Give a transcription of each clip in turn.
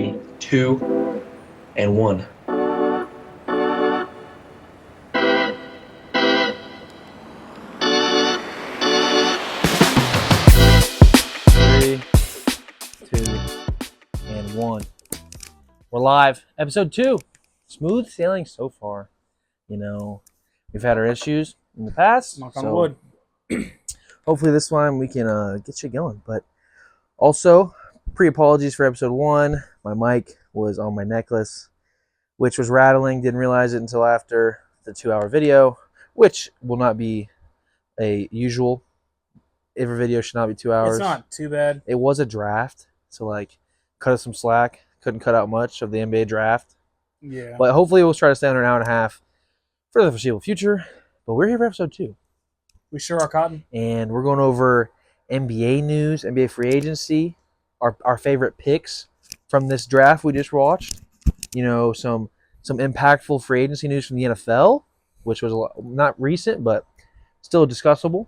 3, 2, and 1. 3, 2, and 1. We're live. Episode 2. Smooth sailing so far. You know, we've had our issues in the past. Knock on wood. Hopefully this time we can get shit going. But also, pre-apologies for episode 1. My mic was on my necklace, which was rattling. Didn't realize it until after the 2-hour video, which will not be a usual. Every video should not be 2 hours. It's not too bad. It was a draft, so like cut us some slack. Couldn't cut out much of the NBA draft. Yeah. But hopefully we'll try to stay under an hour and a half for the foreseeable future. But we're here for episode 2. We sure are, Cotton. And we're going over NBA news, NBA free agency, our favorite picks from this draft we just watched. You know, some impactful free agency news from the NFL, which was not recent, but still discussable.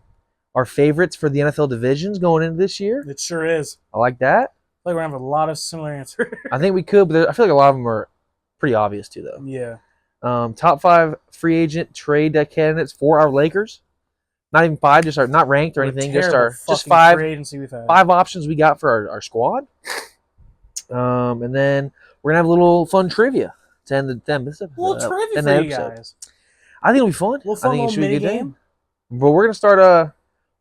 Our favorites for the NFL divisions going into this year. It sure is. I like that. I feel like we're going to have a lot of similar answers. I think we could, but I feel like a lot of them are pretty obvious too, though. Yeah. Top 5 free agent trade candidates for our Lakers. Not even 5, just not ranked or anything. Just 5 free agency we've had. 5 options we got for our squad. And then we're gonna have a little fun trivia to end the episode. A little trivia for you guys. I think it'll be fun. A little fun I think it should be a good game. But we're gonna start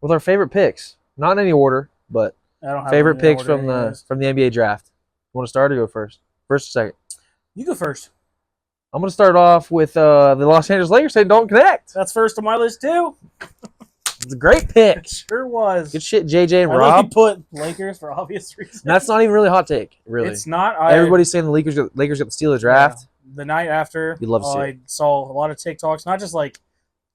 with our favorite picks. Not in any order, but I don't have favorite any picks order from anyways. the NBA draft. You want to start or go first? First or second? You go first. I'm going to start off with the Los Angeles Lakers saying don't connect. That's first on my list, too. It's a great pick. It sure was. Good shit, JJ and I Rob. really put Lakers for obvious reasons. That's not even really a hot take, really. It's not. Everybody's saying the Lakers got the steal the draft. Yeah. The night after, You'd love to see I saw a lot of TikToks, not just like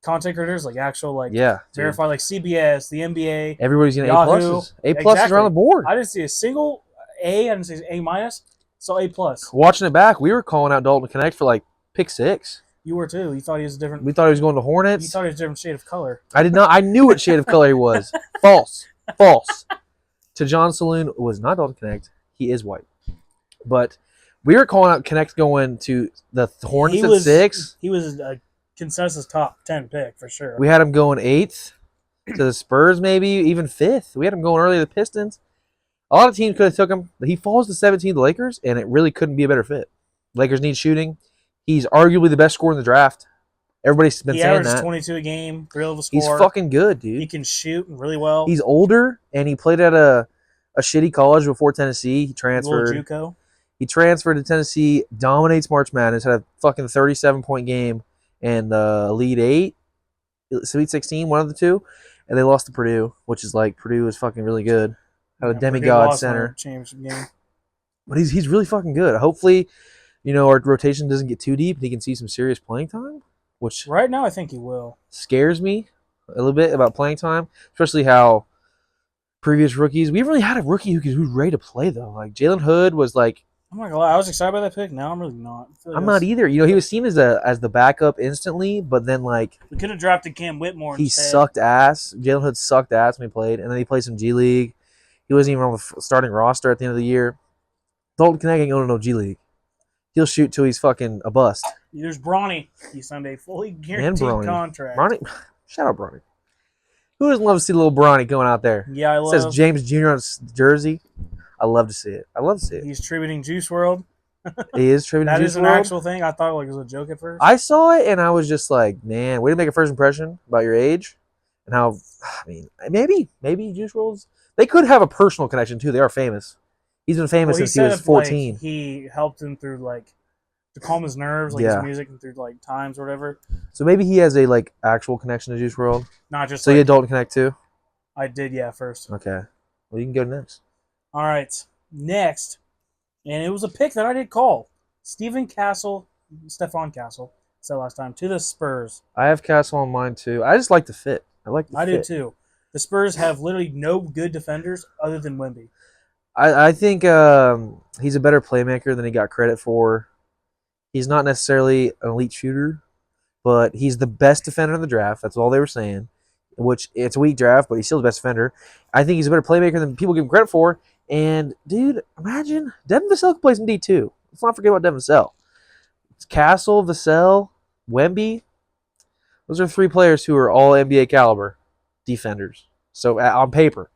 content creators, like actual Yeah, verified, like CBS, the NBA. everybody's getting Yahoo. A pluses Exactly. around the board. I didn't see a single A. I didn't see A minus. Saw A plus. Watching it back, we were calling out Dalton Connect for like pick 6. You were too. You thought he was different. We thought he was going to You Hornets. thought he was a different shade of color. I did not. I knew what shade of color he was. False. To John Saloon was not Dalton Connect. He is white. But we were calling out Connect going to the Hornets at 6. He was a consensus top 10 pick for sure. We had him going 8th to the Spurs, maybe even 5th. We had him going early to the Pistons. A lot of teams could have took him. He falls to 17th to the Lakers, and it really couldn't be a better fit. Lakers need shooting. He's arguably the best scorer in the draft. Everybody's been saying averaged that. 22 a game, thrilled to He's score. fucking good, dude. He can shoot really well. He's older, and he played at a shitty college before Tennessee. He Little transferred. JUCO. He transferred to Tennessee, dominates March Madness, had a fucking 37-point game in the Elite 8, Elite 16, one of the two, and they lost to Purdue, which is like Purdue is fucking really good. Had a Purdue demigod lost in center. our championship game. But he's really fucking good. Hopefully, our rotation doesn't get too deep and he can see some serious playing time, which Right now, I think he will. scares me a little bit about playing time, especially how previous rookies. We haven't really had a rookie who's ready to play, though. Like, Jalen Hood was like, I'm not gonna lie, I was excited by that pick. Now I'm really not. I feel like I'm not either. He was seen as the backup instantly, but then, like, We could have drafted Cam Whitmore he instead. sucked ass. Jalen Hood sucked ass when he played, and then he played some G League. He wasn't even on the starting roster at the end of the year. Dalton Connect ain't going to no G League. He'll shoot till he's fucking a bust. There's Bronny. He signed a fully And guaranteed Bronny. contract. Bronny, shout out Bronny. Who doesn't love to see little Bronny going out there? Yeah, I It love. says James Jr. on his jersey. I love to see it. He's tributing Juice World. He is tributing That Juice is an WRLD. actual thing. I thought it was a joke at first. I saw it and I was just like, man, way to make a first impression about your age and how. I mean, maybe Juice WRLD's. They could have a personal connection too. They are famous. He's been famous since he was 14. He helped him through to calm his nerves, Yeah. his music, and through times or whatever. So maybe he has a actual connection to Juice WRLD. Not just So you Dalton Connect too. I did, yeah, first. Okay. Well, you can go next. All right, next, and it was a pick that I did call. Stephen Castle, Stefan Castle, said last time, to the Spurs. I have Castle on mine too. I just like the fit. I do too. The Spurs have literally no good defenders other than Wemby. I think he's a better playmaker than he got credit for. He's not necessarily an elite shooter, but he's the best defender in the draft. That's all they were saying, which it's a weak draft, but he's still the best defender. I think he's a better playmaker than people give him credit for, And dude, imagine Devin Vassell plays in D2. Let's not forget about Devin Vassell. It's Castle, Vassell, Wemby. Those are 3 players who are all NBA caliber defenders. So on paper,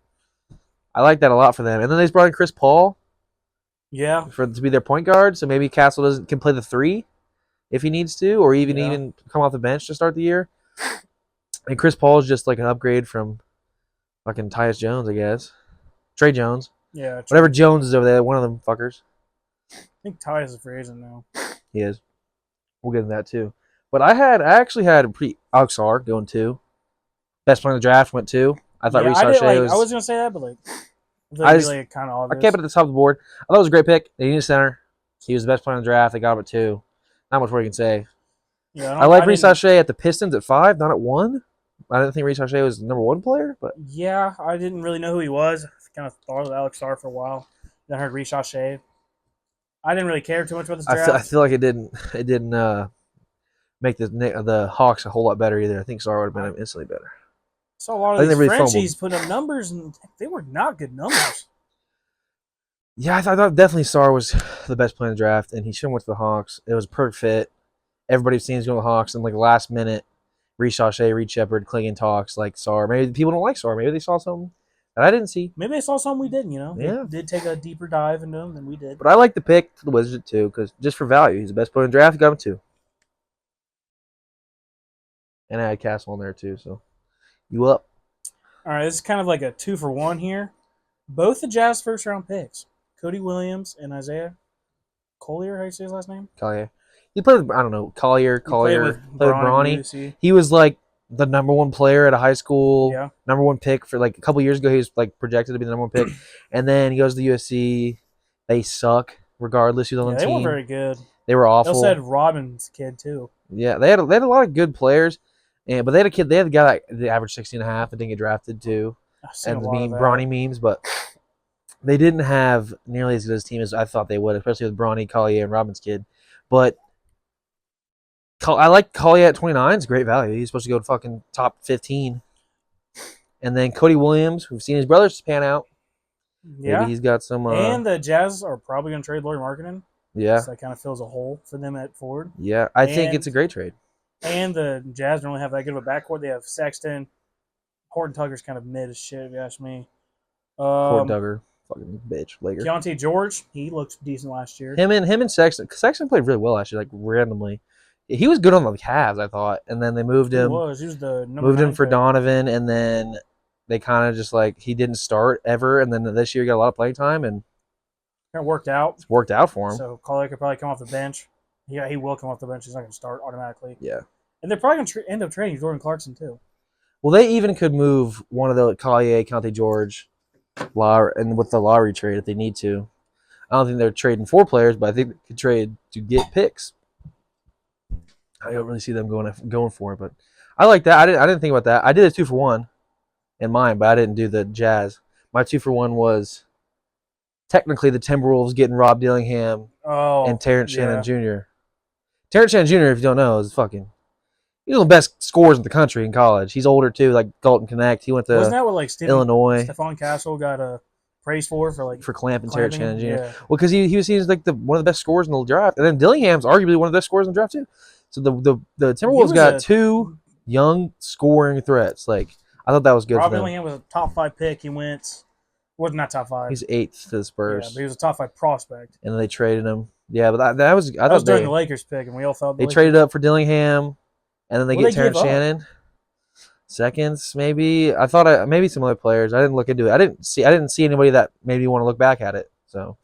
I like that a lot for them. And then they just brought in Chris Paul Yeah. to be their point guard. So maybe Castle can play the 3 if he needs to, or even come off the bench to start the year. And Chris Paul is just like an upgrade from fucking Tyus Jones, I guess. Trey Jones. Yeah. Whatever Jones is over there, one of them fuckers. I think Tyus is a free agent now. He is. We'll get into that too. But I actually had a pretty Alex R going 2. Best player in the draft went 2. I thought Reece Shea was. I was gonna say that, but like, kind of obvious. I kept it at the top of the board. I thought it was a great pick. They needed a center. He was the best player in the draft. They got him at 2. Not much more you can say. Yeah, I like Reece Shea at the Pistons at 5, not at 1. I didn't think Reece Shea was the number 1 player, but yeah, I didn't really know who he was. I kind of thought of Alex R for a while. Then I heard Reece Shea. I didn't really care too much about this draft. I feel like it didn't make the Hawks a whole lot better either. I think Sar would have been instantly better. Saw a lot of these Frenchies put up numbers, and they were not good numbers. Yeah, I thought definitely Sar was the best player in the draft, and he should have went to the Hawks. It was a perfect fit. Everybody seems to go to the Hawks, and like last minute, Reece Shea, Reed Shepard, Clingan talks like Sar. Maybe people don't like Sar. Maybe they saw something that I didn't see. Maybe they saw something we didn't. Yeah. They did take a deeper dive into him than we did. But I like the pick for the Wizards too, because just for value, he's the best player in the draft. Got him 2. And I had Castle on there too, so you up? All right, this is kind of like a 2-for-1 here. Both the Jazz first-round picks, Cody Williams and Isaiah Collier. How do you say his last name? Collier. He played with, I don't know, Collier. Played with Bronny. He was like the number 1 player at a high school. Yeah. Number 1 pick for like a couple years ago. He was like projected to be the number 1 pick, and then he goes to the USC. They suck regardless. Who's on the team? They weren't very good. They were awful. They also had Robin's kid too. Yeah, they had a lot of good players. But they had a kid. They had a guy like the average 16.5 that didn't get drafted too, and the Bronny memes. But they didn't have nearly as good a team as I thought they would, especially with Bronny, Collier, and Robin's kid. But I like Collier at 29. It's great value. He's supposed to go to fucking top 15. And then Cody Williams, we've seen his brothers pan out. Yeah, maybe he's got some. And the Jazz are probably going to trade Lauri Markkanen. Yeah, so that kind of fills a hole for them at forward. Yeah, I think it's a great trade. And the Jazz don't really have that good of a backcourt. They have Sexton. Horton Tucker's kind of mid as shit, if you ask me. Horton Tucker, fucking bitch. Laker. Keontae George, he looked decent last year. Him and Sexton. Sexton played really well last year, like randomly. He was good on the Cavs, I thought, and then they moved him. He was the moved him for Donovan, and then they kind of just like he didn't start ever, and then this year he got a lot of playing time, and kind of worked out. It's worked out for him. So Collier could probably come off the bench. Yeah, he will come off the bench. He's not going to start automatically. Yeah. And they're probably going to end up trading Jordan Clarkson, too. Well, they even could move one of the Collier, Keontae George, Lowry, and with the Lowry trade if they need to. I don't think they're trading 4 players, but I think they could trade to get picks. I don't really see them going for it, but I like that. I didn't think about that. I did a 2-for-1 in mine, but I didn't do the Jazz. My 2-for-1 was technically the Timberwolves getting Rob Dillingham and Terrence Shannon Jr. Terrence Shannon Jr., if you don't know, is fucking. He's one of the best scorers in the country in college. He's older too, like Galton Connect. He went to Wasn't that what like Illinois. Stephon Castle got praise for clamping Terrence Shannon Jr. Yeah. Well, because he was seen as like one of the best scorers in the draft, and then Dillingham's arguably one of the best scorers in the draft too. So the Timberwolves got 2 young scoring threats. Like I thought that was good. Rob for them. Dillingham was a top 5 pick. He was not top 5. He's 8th to the Spurs. Yeah, but he was a top 5 prospect. And then they traded him. Yeah, but that was I thought during the Lakers pick, and we all felt they traded up for Dillingham, and then they get Terrence Shannon. Seconds, maybe. I thought maybe some other players. I didn't look into it. I didn't see anybody that made me want to look back at it. So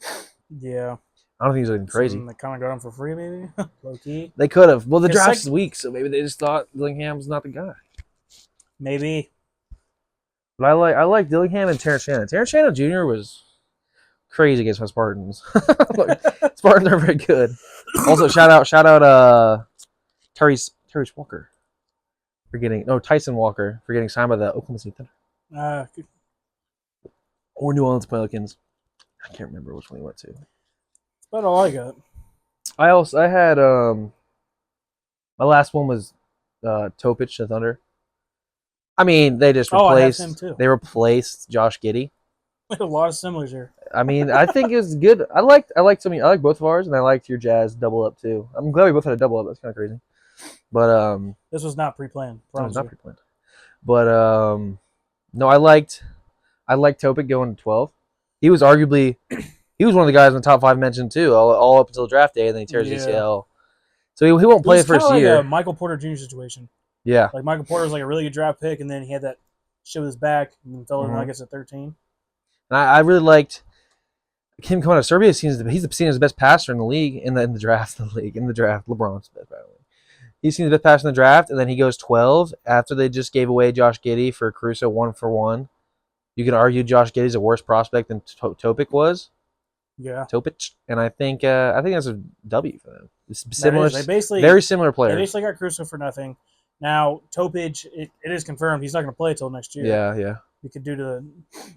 yeah, I don't think it was anything crazy. They kind of got him for free, maybe low key. They could have. Well, the draft's weak, so maybe they just thought Dillingham's not the guy. Maybe. But I like Dillingham and Terrence Shannon. Terrence Shannon Jr. was crazy against my Spartans. Spartans are very good. Also, shout out Tyrese Walker for Tyson Walker for getting signed by the Oklahoma City Thunder. Or New Orleans Pelicans. I can't remember which one he went to. That's about all I got. I had my last one was Topic to Thunder. I mean, they just replaced. I have him too. They replaced Josh Giddey. A lot of similars here. I mean, I think it was good. I liked I like both of ours, and I liked your Jazz double up too. I'm glad we both had a double up. That's kind of crazy, but This was not pre-planned. it was Promise not you. pre-planned. But no, I liked Topic going to 12. He was one of the guys in the top 5 mentioned too, all up until draft day, and then he tears Yeah. ACL. So he won't It play was the kind first of like year. a Michael Porter Jr. situation. Yeah, Like Michael Porter was like a really good draft pick, and then he had that shit with his back and fell to Mhm. Nuggets at 13. and I really liked him coming out of Serbia. He's seen as the best passer in the league in the draft. LeBron's the best passer. He's seen the best passer in the draft, and then he goes 12 after they just gave away Josh Giddey for Caruso 1-for-1. You can argue Josh Giddey's a worse prospect than Topic was. Yeah, Topic, and I think that's a W for them. It's similar, They basically very similar They players. basically got Crusoe for nothing. Now Topage, it is confirmed he's not going to play till next year. Yeah. We could do to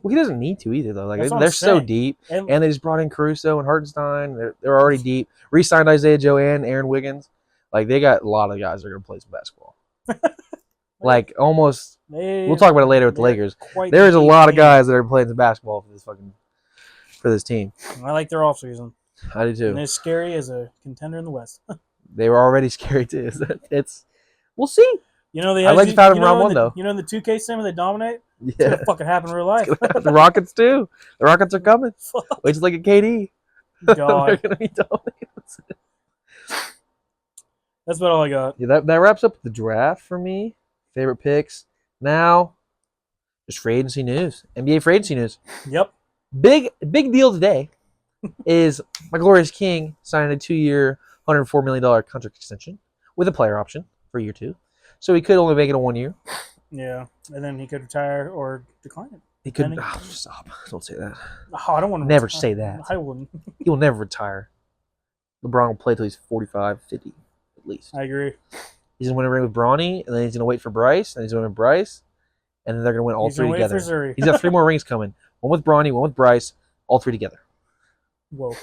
Well, he doesn't need to either though. Like That's what they're I'm so saying. deep, and and they just brought in Caruso and Hartenstein. They're already deep. Re-signed Isaiah Joe and Aaron Wiggins. Like they got a lot of guys that are going to play some basketball. Like almost. We'll talk about it later with the Lakers. There's a lot of guys that are playing some basketball for this team. I like their offseason. I do too. And it's scary as a contender in the West. They were already scary too. We'll see. You know they I like the fact of round one, though. You know in the 2K sim where they dominate? It's Yeah, gonna fucking happen in real life. the Rockets too. The Rockets are coming. Fuck, Wait till they get KD. They're God. gonna be dominating. That's about all I got. Yeah, that wraps up the draft for me. Favorite picks. Now, just free agency news. NBA free agency news. Yep. Big deal today is my glorious king signed a 2-year, $104 million contract extension with a player option for year 2. So he could only make it a 1 year. Yeah. And then he could retire or decline it. He could. Depending. Oh, stop. Don't say that. Oh, I don't want to Never say that. I wouldn't. He will never retire. LeBron will play till he's 45, 50 at least. I agree. He's gonna win a ring with Bronny, and then he's gonna wait for Bryce, and he's gonna win Bryce, and then they're gonna win all He's 3 gonna wait together. for Zuri. He's got 3 more rings coming. One with Bronny, one with Bryce, all 3 together. Whoa.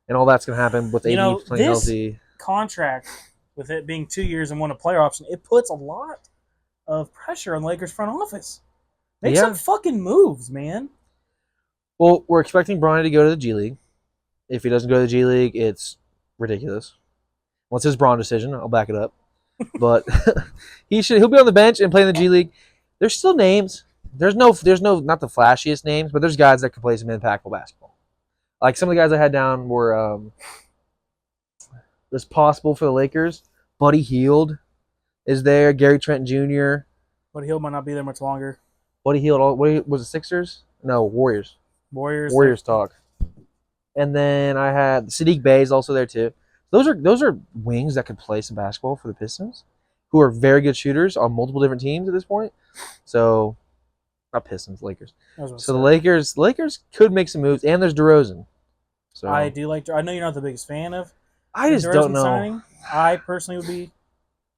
And all that's gonna happen with You AD know, playing this- healthy. Contract, with it being 2 years and 1 a player option, it puts a lot of pressure on Lakers front office. Make Yeah. some fucking moves, man. Well, we're expecting Bronny to go to the G League. If he doesn't go to the G League, it's ridiculous. Once his Braun decision, I'll back it up. But he'll be on the bench and play in the G League. There's still names. There's no not the flashiest names, but there's guys that can play some impactful basketball. Like some of the guys I had down were this possible for the Lakers. Buddy Hield is there. Gary Trent Jr. But Hill might not be there much longer. Buddy Hield. Was it Sixers? No, Warriors. Warriors talk. And then I had Sadiq Bey is also there too. Those are wings that could play some basketball for the Pistons, who are very good shooters on multiple different teams at this point. So, not Pistons, Lakers. So the Lakers could make some moves, and there's DeRozan. So I do like. I know you're not the biggest fan of. I just DeRozan don't know. signing. I personally would be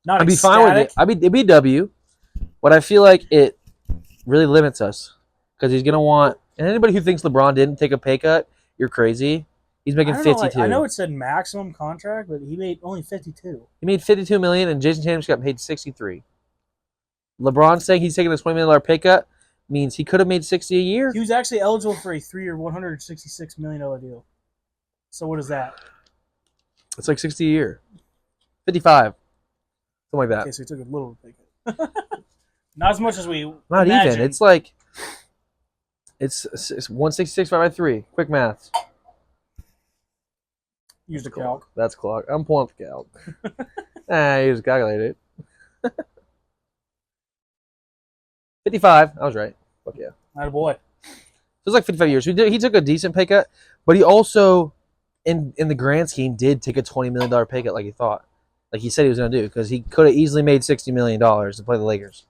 not. I'd be ecstatic. fine with it. It'd be a W, but I feel like it really limits us because he's gonna want. And anybody who thinks LeBron didn't take a pay cut, you're crazy. He's making I don't know, 52. I know it said maximum contract, but he made only 52. He made $52 million, and Jason Tatum got paid $63. LeBron saying he's taking a $20 million pay cut means he could have made $60 a year. He was actually eligible for a 3-year, $166 million deal. So what is that? It's like $60 a year, 55, something like that. Okay, so he took a little pay cut. Not as much as we Not imagined. even. It's like it's 166 divided by 3. Quick math. Use the calc. That's clock. I'm pulling up the calc. You just calculate it. 55. I was right. Fuck yeah. Atta boy. So it's like 55 years. He took a decent pay cut, but he also, in the grand scheme, did take a $20 million pay cut like he thought. Like he said he was going to do, because he could have easily made $60 million to play the Lakers,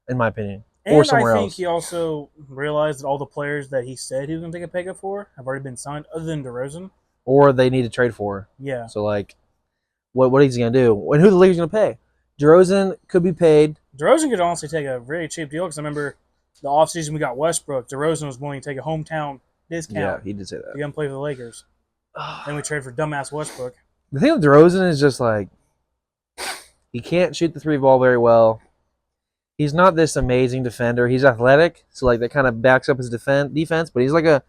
in my opinion. And Or somewhere I think else. he also realized that all the players that he said he was going to take a pay cut for have already been signed, other than DeRozan. Or they need to trade for her. Yeah. So, like, what is he going to do? And who the Lakers going to pay? DeRozan could be paid. DeRozan could honestly take a very cheap deal, because I remember the offseason we got Westbrook. DeRozan was willing to take a hometown discount Yeah, he did say to that. come play for the Lakers. Then we traded for dumbass Westbrook. The thing with DeRozan is just, like, he can't shoot the 3 ball very well. He's not this amazing defender. He's athletic, so, like, that kind of backs up his defense, but he's like a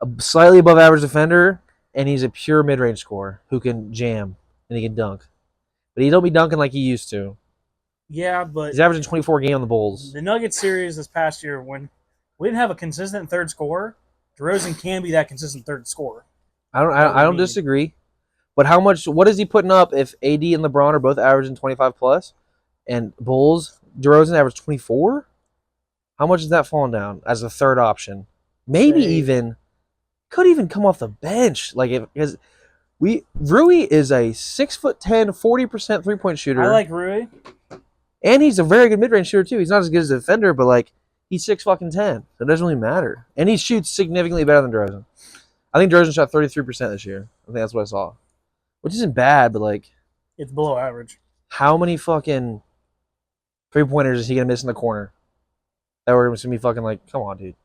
a slightly above average defender, and he's a pure mid range scorer who can jam and he can dunk. But he don't be dunking like he used to. Yeah, but He's averaging 24 a game on the Bulls. the Nuggets series this past year, when we didn't have a consistent third scorer, DeRozan can be that consistent third scorer. I don't disagree. But what is he putting up if AD and LeBron are both averaging 25 plus and Bulls, DeRozan averaged 24? How much is that falling down as a third option? Maybe could even come off the bench. Because Rui is a 6'10", 40% 3-point shooter. I like Rui. And he's a very good mid-range shooter too. He's not as good as a defender, but he's 6'10". So it doesn't really matter. And he shoots significantly better than DeRozan. I think DeRozan shot 33% this year. I think that's what I saw. Which isn't bad, but it's below average. how many fucking 3-pointers is he gonna miss in the corner? That we're gonna be fucking come on, dude.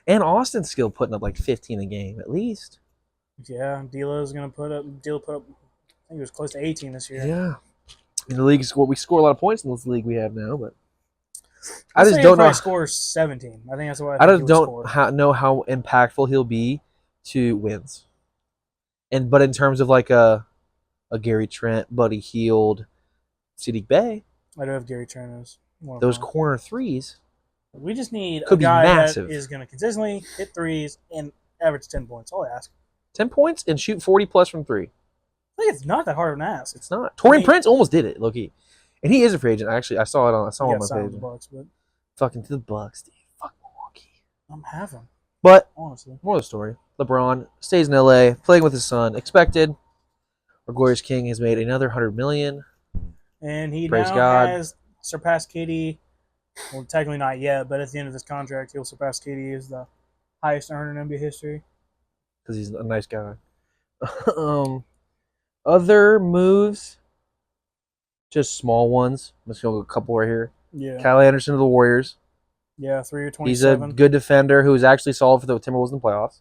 And Austin's still putting up 15 a game at least. Yeah, D'Lo's gonna put up. I think it was close to 18 this year. Yeah. In the league, we score a lot of points in this league we have now, but I I'd just say don't he'll know. probably score 17. I think that's what I think just he would don't score. know how impactful he'll be to wins. But in terms of a Gary Trent, Buddy Hield, Sadiq Bey, I do have Gary Trent as one of those mine. corner threes We just need could a be guy massive. that is going to consistently hit threes and average 10 points. All I ask. 10 points and shoot 40 plus from three. I think it's not that hard of an ask. It's not. Torian Prince almost did it, low-key. And he is a free agent. Actually, I saw it on He got my signed page. with the Bucks, but Fucking to the Bucks, dude. Fuck Milwaukee. I'm having But honestly. more of the story. LeBron stays in LA, playing with his son. Expected. Our glorious king has made another $100 million. And he Praise now God. has surpassed KD. Well, technically not yet, but at the end of this contract, he'll surpass KD as the highest earner in NBA history. Because he's a nice guy. Other moves, just small ones. I'm just going to go a couple right here. Yeah. Kyle Anderson of the Warriors. Yeah, 3 or He's a 27. good defender who's actually solid for the Timberwolves in the playoffs.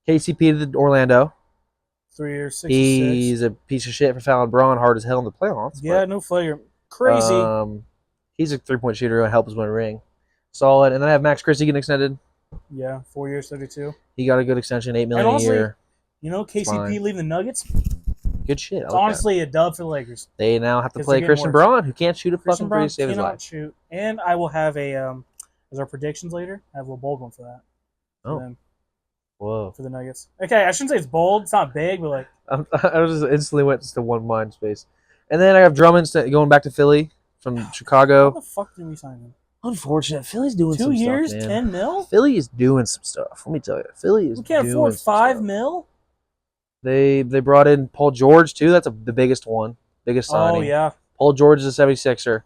KCP to the Orlando. 3 or 66. He's a piece of shit for fouling Braun hard as hell in the playoffs. Yeah, no flagrant. Crazy. He's a 3-point shooter and help us win a ring. Solid. And then I have Max Christie getting extended. Yeah, 4 years, 32. He got a good extension, $8 million And honestly, a year. You know, KCP Fine. leaving the Nuggets, Good shit. it's honestly a dub for the Lakers. They now have to 'Cause play they're Christian getting worse. Braun, who can't shoot a Christian fucking Brown three to save his cannot life. shoot. And I will have as our predictions later, I have a little bold one for that. Oh. For them, Whoa. for the Nuggets. Okay, I shouldn't say it's bold. It's not big, but I just instantly went to one mind space. And then I have Drummond going back to Philly from how Chicago. the fuck did we sign him? Unfortunate. Philly's doing 2 some years, stuff, man. 10 mil? Philly is doing some stuff. Let me tell you. Philly is We can't doing afford some 5 stuff. mil? They brought in Paul George, too. That's the biggest one. Biggest signing. Oh, yeah. Paul George is a 76er.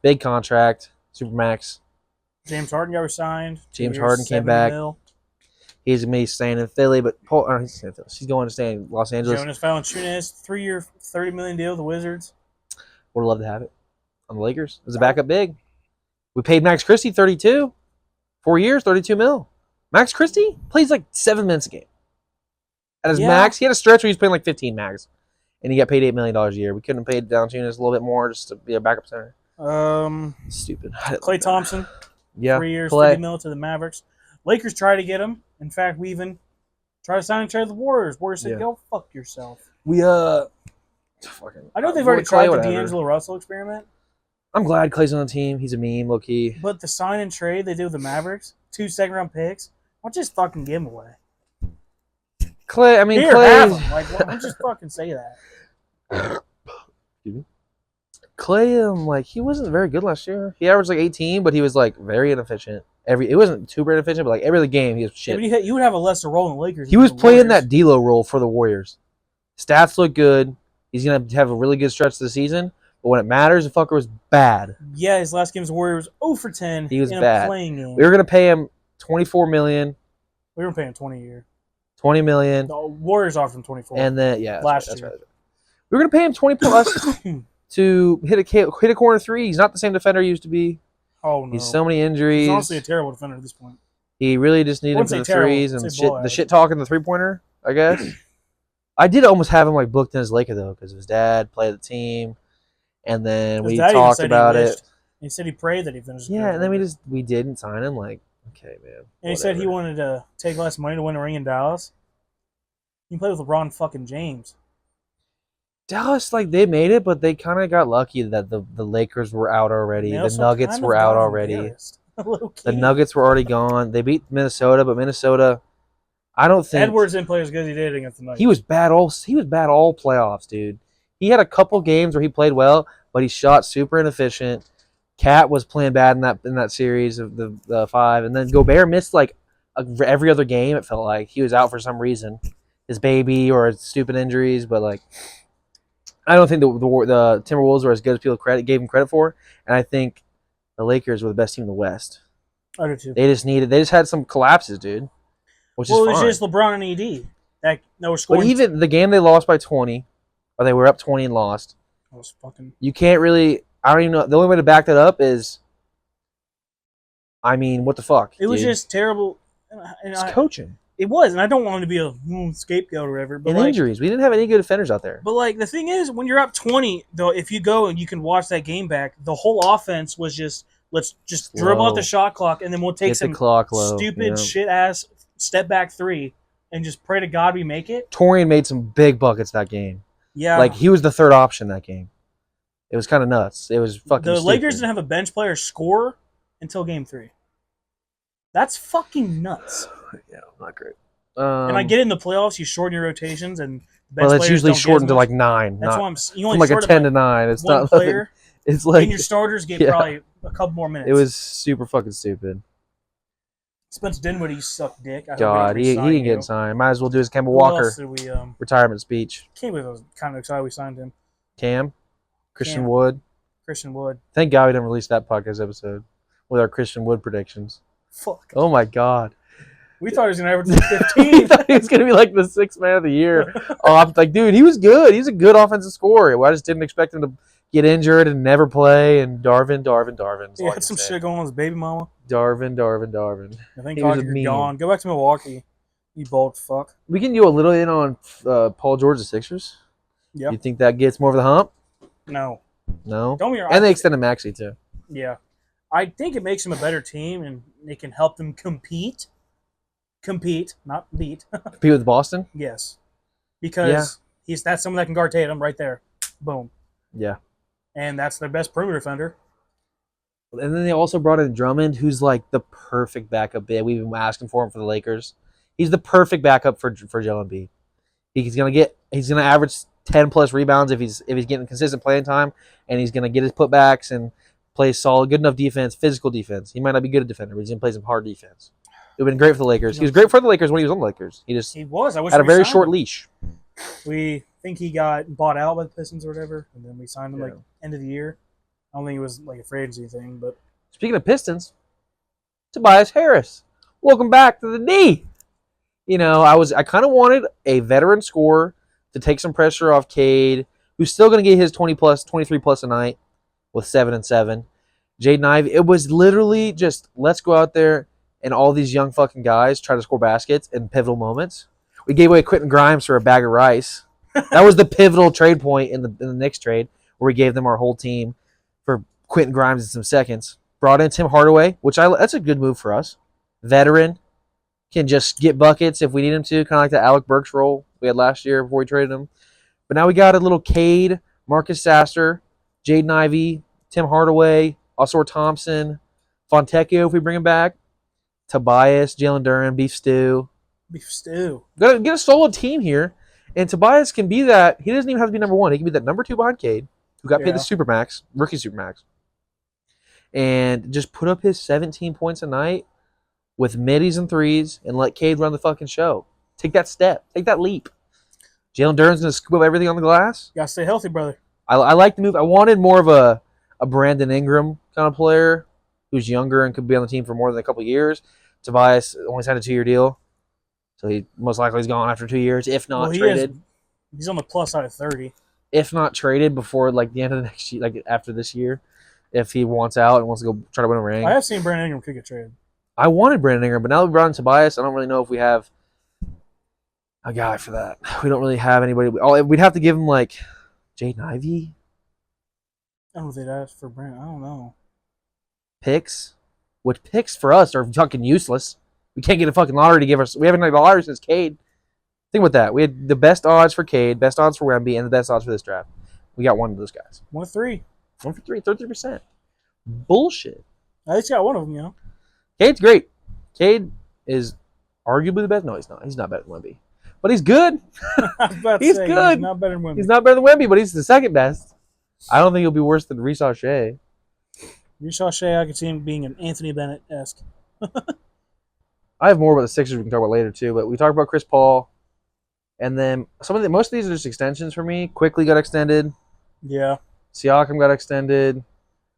Big contract. Supermax. James Harden got resigned. 2 James years, Harden came 70 back. mil. He's going to be staying in Philly, but she's going to stay in Los Angeles. Jonas Valanciunas, 3-year, $30 million deal with the Wizards. Would love to have it on the Lakers. As a backup big. We paid Max Christie 32. 4 years, 32 mil. Max Christie plays 7 minutes a game. At his Yeah. max, he had a stretch where he was playing 15 max. And he got paid $8 million a year. We couldn't have paid Valanciunas a little bit more just to be a backup center. Stupid. Klay Thompson, Yeah. 3 years, Klay. 50 mil to the Mavericks. Lakers tried to get him. In fact, we even tried to sign and trade with the Warriors. Warriors said, Yeah. go fuck yourself. We fucking. I know they've already Klay, tried the whatever. D'Angelo Russell experiment, I'm glad Clay's on the team. He's a meme, low key. but the sign and trade they did with the Mavericks, 2 second-round picks, why don't you just fucking give them away? Clay, I mean, Here, have Clay. them. Why don't you just fucking say that? Clay, he wasn't very good last year. He averaged 18, but he was very inefficient. It wasn't super inefficient, but every other game he was Yeah, shit. but you would have a lesser role in the Lakers. He than was the playing Warriors. that D'Lo role for the Warriors. Stats look good. He's gonna have a really good stretch of the season. But when it matters, the fucker was bad. Yeah, his last game as a Warrior was 0 for 10 He was in bad. a playing game. We were gonna pay him $24 million, We were paying 20 a year. $20 million, The Warriors offered him 24. and then Last that's year. right. We were gonna pay him 20 plus to hit a corner three. He's not the same defender he used to be. oh, no. He's so many injuries. He's honestly a terrible defender at this point. He really just needed him Wouldn't for say the terrible, threes I'd and say shit. below The average. shit talking the 3-pointer, I guess. I did almost have him booked in as Laker though, because his dad played the team, and then His we dad even talked said he about wished. it. He said he prayed that he finished. Yeah, and then we didn't sign him. Okay, man. And he said he Whatever. wanted to take less money to win a ring in Dallas. He played with LeBron fucking James. Dallas, like, they made it, but they kind of got lucky that the Lakers were out already. They The also Nuggets kind were of out got already. embarrassed. Low-key. The Nuggets were already gone. They beat Minnesota, but Minnesota, I don't think Edwards didn't play as good as he did against the Nuggets. he was bad all playoffs, dude. He had a couple games where he played well, but he shot super inefficient. Cat was playing bad in that series of the 5, and then Gobert missed like every other game. It felt like he was out for some reason, his baby or stupid injuries. But like, I don't think the Timberwolves were as good as people gave him credit for, and I think the Lakers were the best team in the West. I do too. They just had some collapses, dude, which is Well, it was fine. just LeBron and AD that were But scoring. even the game they lost by 20, or they were up 20 and lost. I was fucking. You can't really. I don't even know. The only way to back that up is, I mean, what the fuck? It was dude? just terrible. It's coaching It was, and I don't want him to be a scapegoat or whatever. But and like, injuries. We didn't have any good defenders out there. But like the thing is, when you're up 20, though, if you go and you can watch that game back, the whole offense was just let's just dribble out the shot clock, and then we'll take Get some the clock low. stupid shit ass step back 3, and just pray to God we make it. Torian made some big buckets that game. Yeah, Like he was the third option that game. It was kind of nuts. It was fucking. The stupid. Lakers didn't have a bench player score until game 3. That's fucking nuts. Yeah, not great. And I get it in the playoffs, you shorten your rotations, and bench Well, it's players usually don't get as shortened to much. like 9. That's not why you only from like a shorten 10 to 9. It's one not player. It's like And your starters get yeah. probably a couple more minutes. It was super fucking stupid. Spencer Dinwiddie, you suck dick. I hope God, he resign didn't you. get signed. Might as well do his Kemba Who Walker else did we? retirement speech. Can't believe I was kind of excited we signed him. Cam, Christian Cam. Wood. Christian Wood. Thank God we didn't release that podcast episode with our Christian Wood predictions. Fuck. Oh my God. We thought he was gonna average He 15. thought he was gonna be like the 6th man of the year. Oh, I'm like, dude, he was good. He's a good offensive scorer. Well, I just didn't expect him to get injured and never play. And Darvin. He had some shit going on with his baby mama. Darvin. I think He was God, a you're meme. gone. Go back to Milwaukee. You bald fuck. We can do a little in on Paul George, the Sixers. Yeah. You think that gets more of the hump? No. No. Don't be And they extended Maxey too. Yeah. I think it makes them a better team, and it can help them compete. Compete, not beat. Compete with Boston. Yes. Because that's someone that can guard Tatum right there. Boom. Yeah. And that's their best perimeter defender. And then they also brought in Drummond, who's like the perfect backup big. We've been asking for him for the Lakers. He's the perfect backup for Joel Embiid. He's gonna average 10 plus rebounds if he's getting consistent playing time, and he's gonna get his putbacks and play solid, good enough defense, physical defense. He might not be good at defender, but he's gonna play some hard defense. It would have been great for the Lakers. He was great for the Lakers when he was on the Lakers. He was. I wish had a we very signed short him. leash. We think he got bought out by the Pistons or whatever, and then we signed him Yeah. like end of the year. I don't think it was like a free agency thing, but Speaking of Pistons, Tobias Harris, welcome back to the D. You know, I kind of wanted a veteran scorer to take some pressure off Cade, who's still going to get his 23 plus a night with 7 and 7. Jaden Ivey, it was literally just let's go out there and all these young fucking guys try to score baskets in pivotal moments. We gave away Quentin Grimes for a bag of rice. That was the pivotal trade point in the Knicks trade where we gave them our whole team for Quentin Grimes in some seconds. Brought in Tim Hardaway, that's a good move for us. Veteran, can just get buckets if we need him to, kind of like the Alec Burks role we had last year before we traded him. But now we got a little Cade, Marcus Sasser, Jaden Ivey, Tim Hardaway, Osor Thompson, Fontecchio if we bring him back, Tobias, Jalen Duren, Beef Stew. beef stew. Got to get a solid team here. And Tobias can be that. He doesn't even have to be number 1. He can be that number 2 behind Cade, who got paid the Supermax, rookie Supermax. And just put up his 17 points a night with middies and threes and let Cade run the fucking show. Take that step. Take that leap. Jalen Duren's going to scoop up everything on the glass. Gotta stay healthy, brother. I like the move. I wanted more of a Brandon Ingram kind of player who's younger and could be on the team for more than a couple years. Tobias only signed a 2-year deal, so he most likely is gone after 2 years, if not traded. He's on the plus side of 30. If not traded before like the end of the next year, like after this year, if he wants out and wants to go try to win a ring. I have seen Brandon Ingram could get traded. I wanted Brandon Ingram, but now that we brought in Tobias, I don't really know if we have a guy for that. We don't really have anybody. We'd have to give him like Jaden Ivey I don't know if they'd ask for Brandon. I don't know. picks. which picks for us are fucking useless. We can't get a fucking lottery to give us. We haven't had a lottery since Cade. Think about that. We had the best odds for Cade, best odds for Wemby, and the best odds for this draft. We got one of those guys. 1 of 3. 1 for 3, 33%. Bullshit. At least got one of them, you know. Cade's great. Cade is arguably the best. No, he's not. He's not better than Wemby. But he's good. I was about to He's say, good. He's not better than Wemby. He's not better than Wemby, but he's the second best. I don't think he'll be worse than Reece Shea. Reece Shea, I could see him being an Anthony Bennett-esque. I have more about the Sixers we can talk about later too, but we talked about Chris Paul, and then most of these are just extensions for me. Quickly got extended. Yeah. Siakam got extended.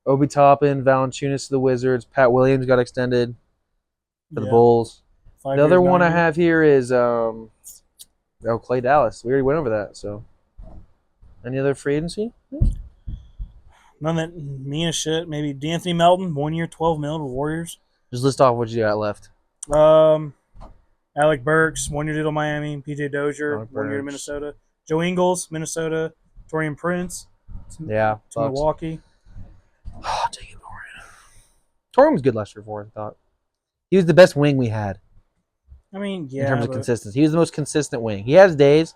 Obi Toppin, Valanciunas to the Wizards. Pat Williams got extended to the Bulls. 5 The other years, one I 90. have here is Clay Dallas. We already went over that. So, any other free agency? None that mean as shit. Maybe D'Anthony Melton, 1 year, $12 million with Warriors. Just list off what you got left. Alec Burks, 1 year deal to Miami. PJ Dozier, Alec 1 year to Burks. Minnesota. Joe Ingles, Minnesota. Torian Prince Yeah, to Milwaukee. Oh, dang it, Torian was good last year for us, I thought. He was the best wing we had I mean, yeah. in terms of consistency. He was the most consistent wing. He had his days.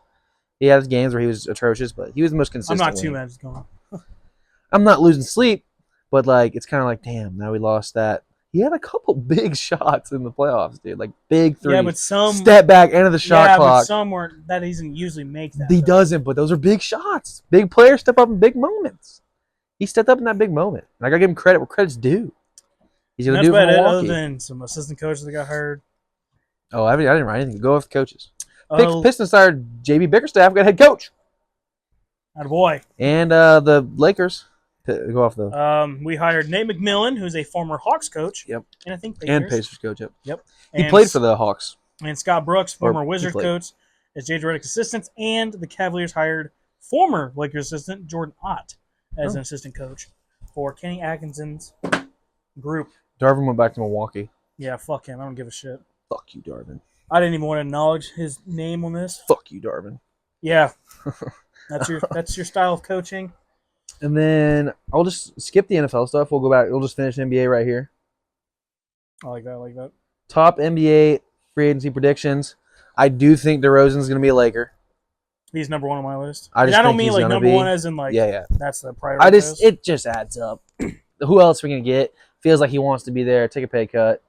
He had his games where he was atrocious, but he was the most I'm consistent not wing. too mad he's gone. I'm not losing sleep, but like it's kind of like, damn, now we lost that. He had a couple big shots in the playoffs, dude. Like big threes. Yeah, but some Step back, end of the shot but clock. some weren't. That doesn't usually make that. He though. doesn't, but those are big shots. Big players step up in big moments. He stepped up in that big moment. And I got to give him credit where credit's due. He's going And to that's do it about for it, other Milwaukee. than some assistant coaches that got hired. Oh, I didn't write anything. Go with the coaches. Oh, Pistons hired J.B. Bickerstaff, got head coach. attaboy. And the Lakers. Go off the We hired Nate McMillan, who's a former Hawks coach. Yep. And I think and Pacers coach. Yep. Yep. He And played for the Hawks. And Scott Brooks, former Or he Wizards played. coach, as J.J. Redick's assistant. And the Cavaliers hired former Lakers assistant Jordan Ott as an assistant coach for Kenny Atkinson's group. Darvin went back to Milwaukee. Yeah, fuck him. I don't give a shit. Fuck you, Darvin. I didn't even want to acknowledge his name on this. Fuck you, Darvin. Yeah. That's your style of coaching. And then I'll just skip the NFL stuff. We'll go back. We'll just finish NBA right here. I like that. I like that. Top NBA free agency predictions. I do think DeRozan's going to be a Laker. He's number one on my list. I just And I don't think mean he's like gonna number be. one as in like Yeah. that's the priority. It just adds up. Who else are we going to get? Feels like he wants to be there. Take a pay cut.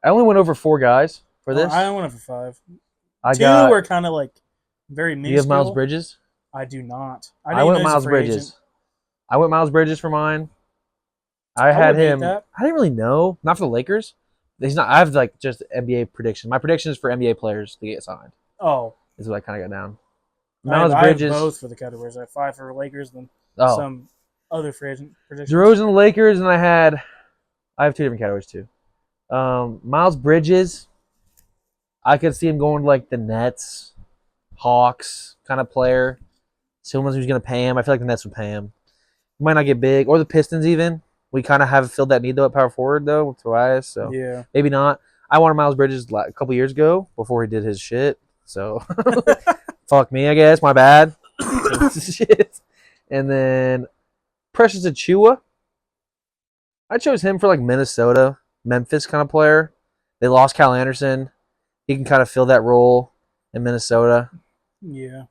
I only went over 4 guys for this. I went up for 5. I 2 got. were kind of like very minuscule. You have Miles Bridges? I do not. I didn't went know he's a Miles free Bridges. agent. I went Miles Bridges for mine. I had would hate him. that. I didn't really know. Not for the Lakers. He's not. I have like just NBA predictions. My prediction is for NBA players to get signed. Oh, Is what I kind of got down. I Miles have Bridges. both for the categories. I have 5 for Lakers, then Oh, some other free agent predictions. DeRozan, the Lakers, and I have 2 different categories too. Miles Bridges. I could see him going to like the Nets, Hawks kind of player. Someone who's going to pay him. I feel like the Nets would pay him. He might not get big, or the Pistons even. We kind of have filled that need though at power forward though with Tobias, so Yeah. maybe not. I wanted Miles Bridges like a couple years ago before he did his shit. So fuck me, I guess. My bad. Shit. And then Precious Achua. I chose him for like Minnesota, Memphis kind of player. They lost Cal Anderson. He can kind of fill that role in Minnesota. Yeah.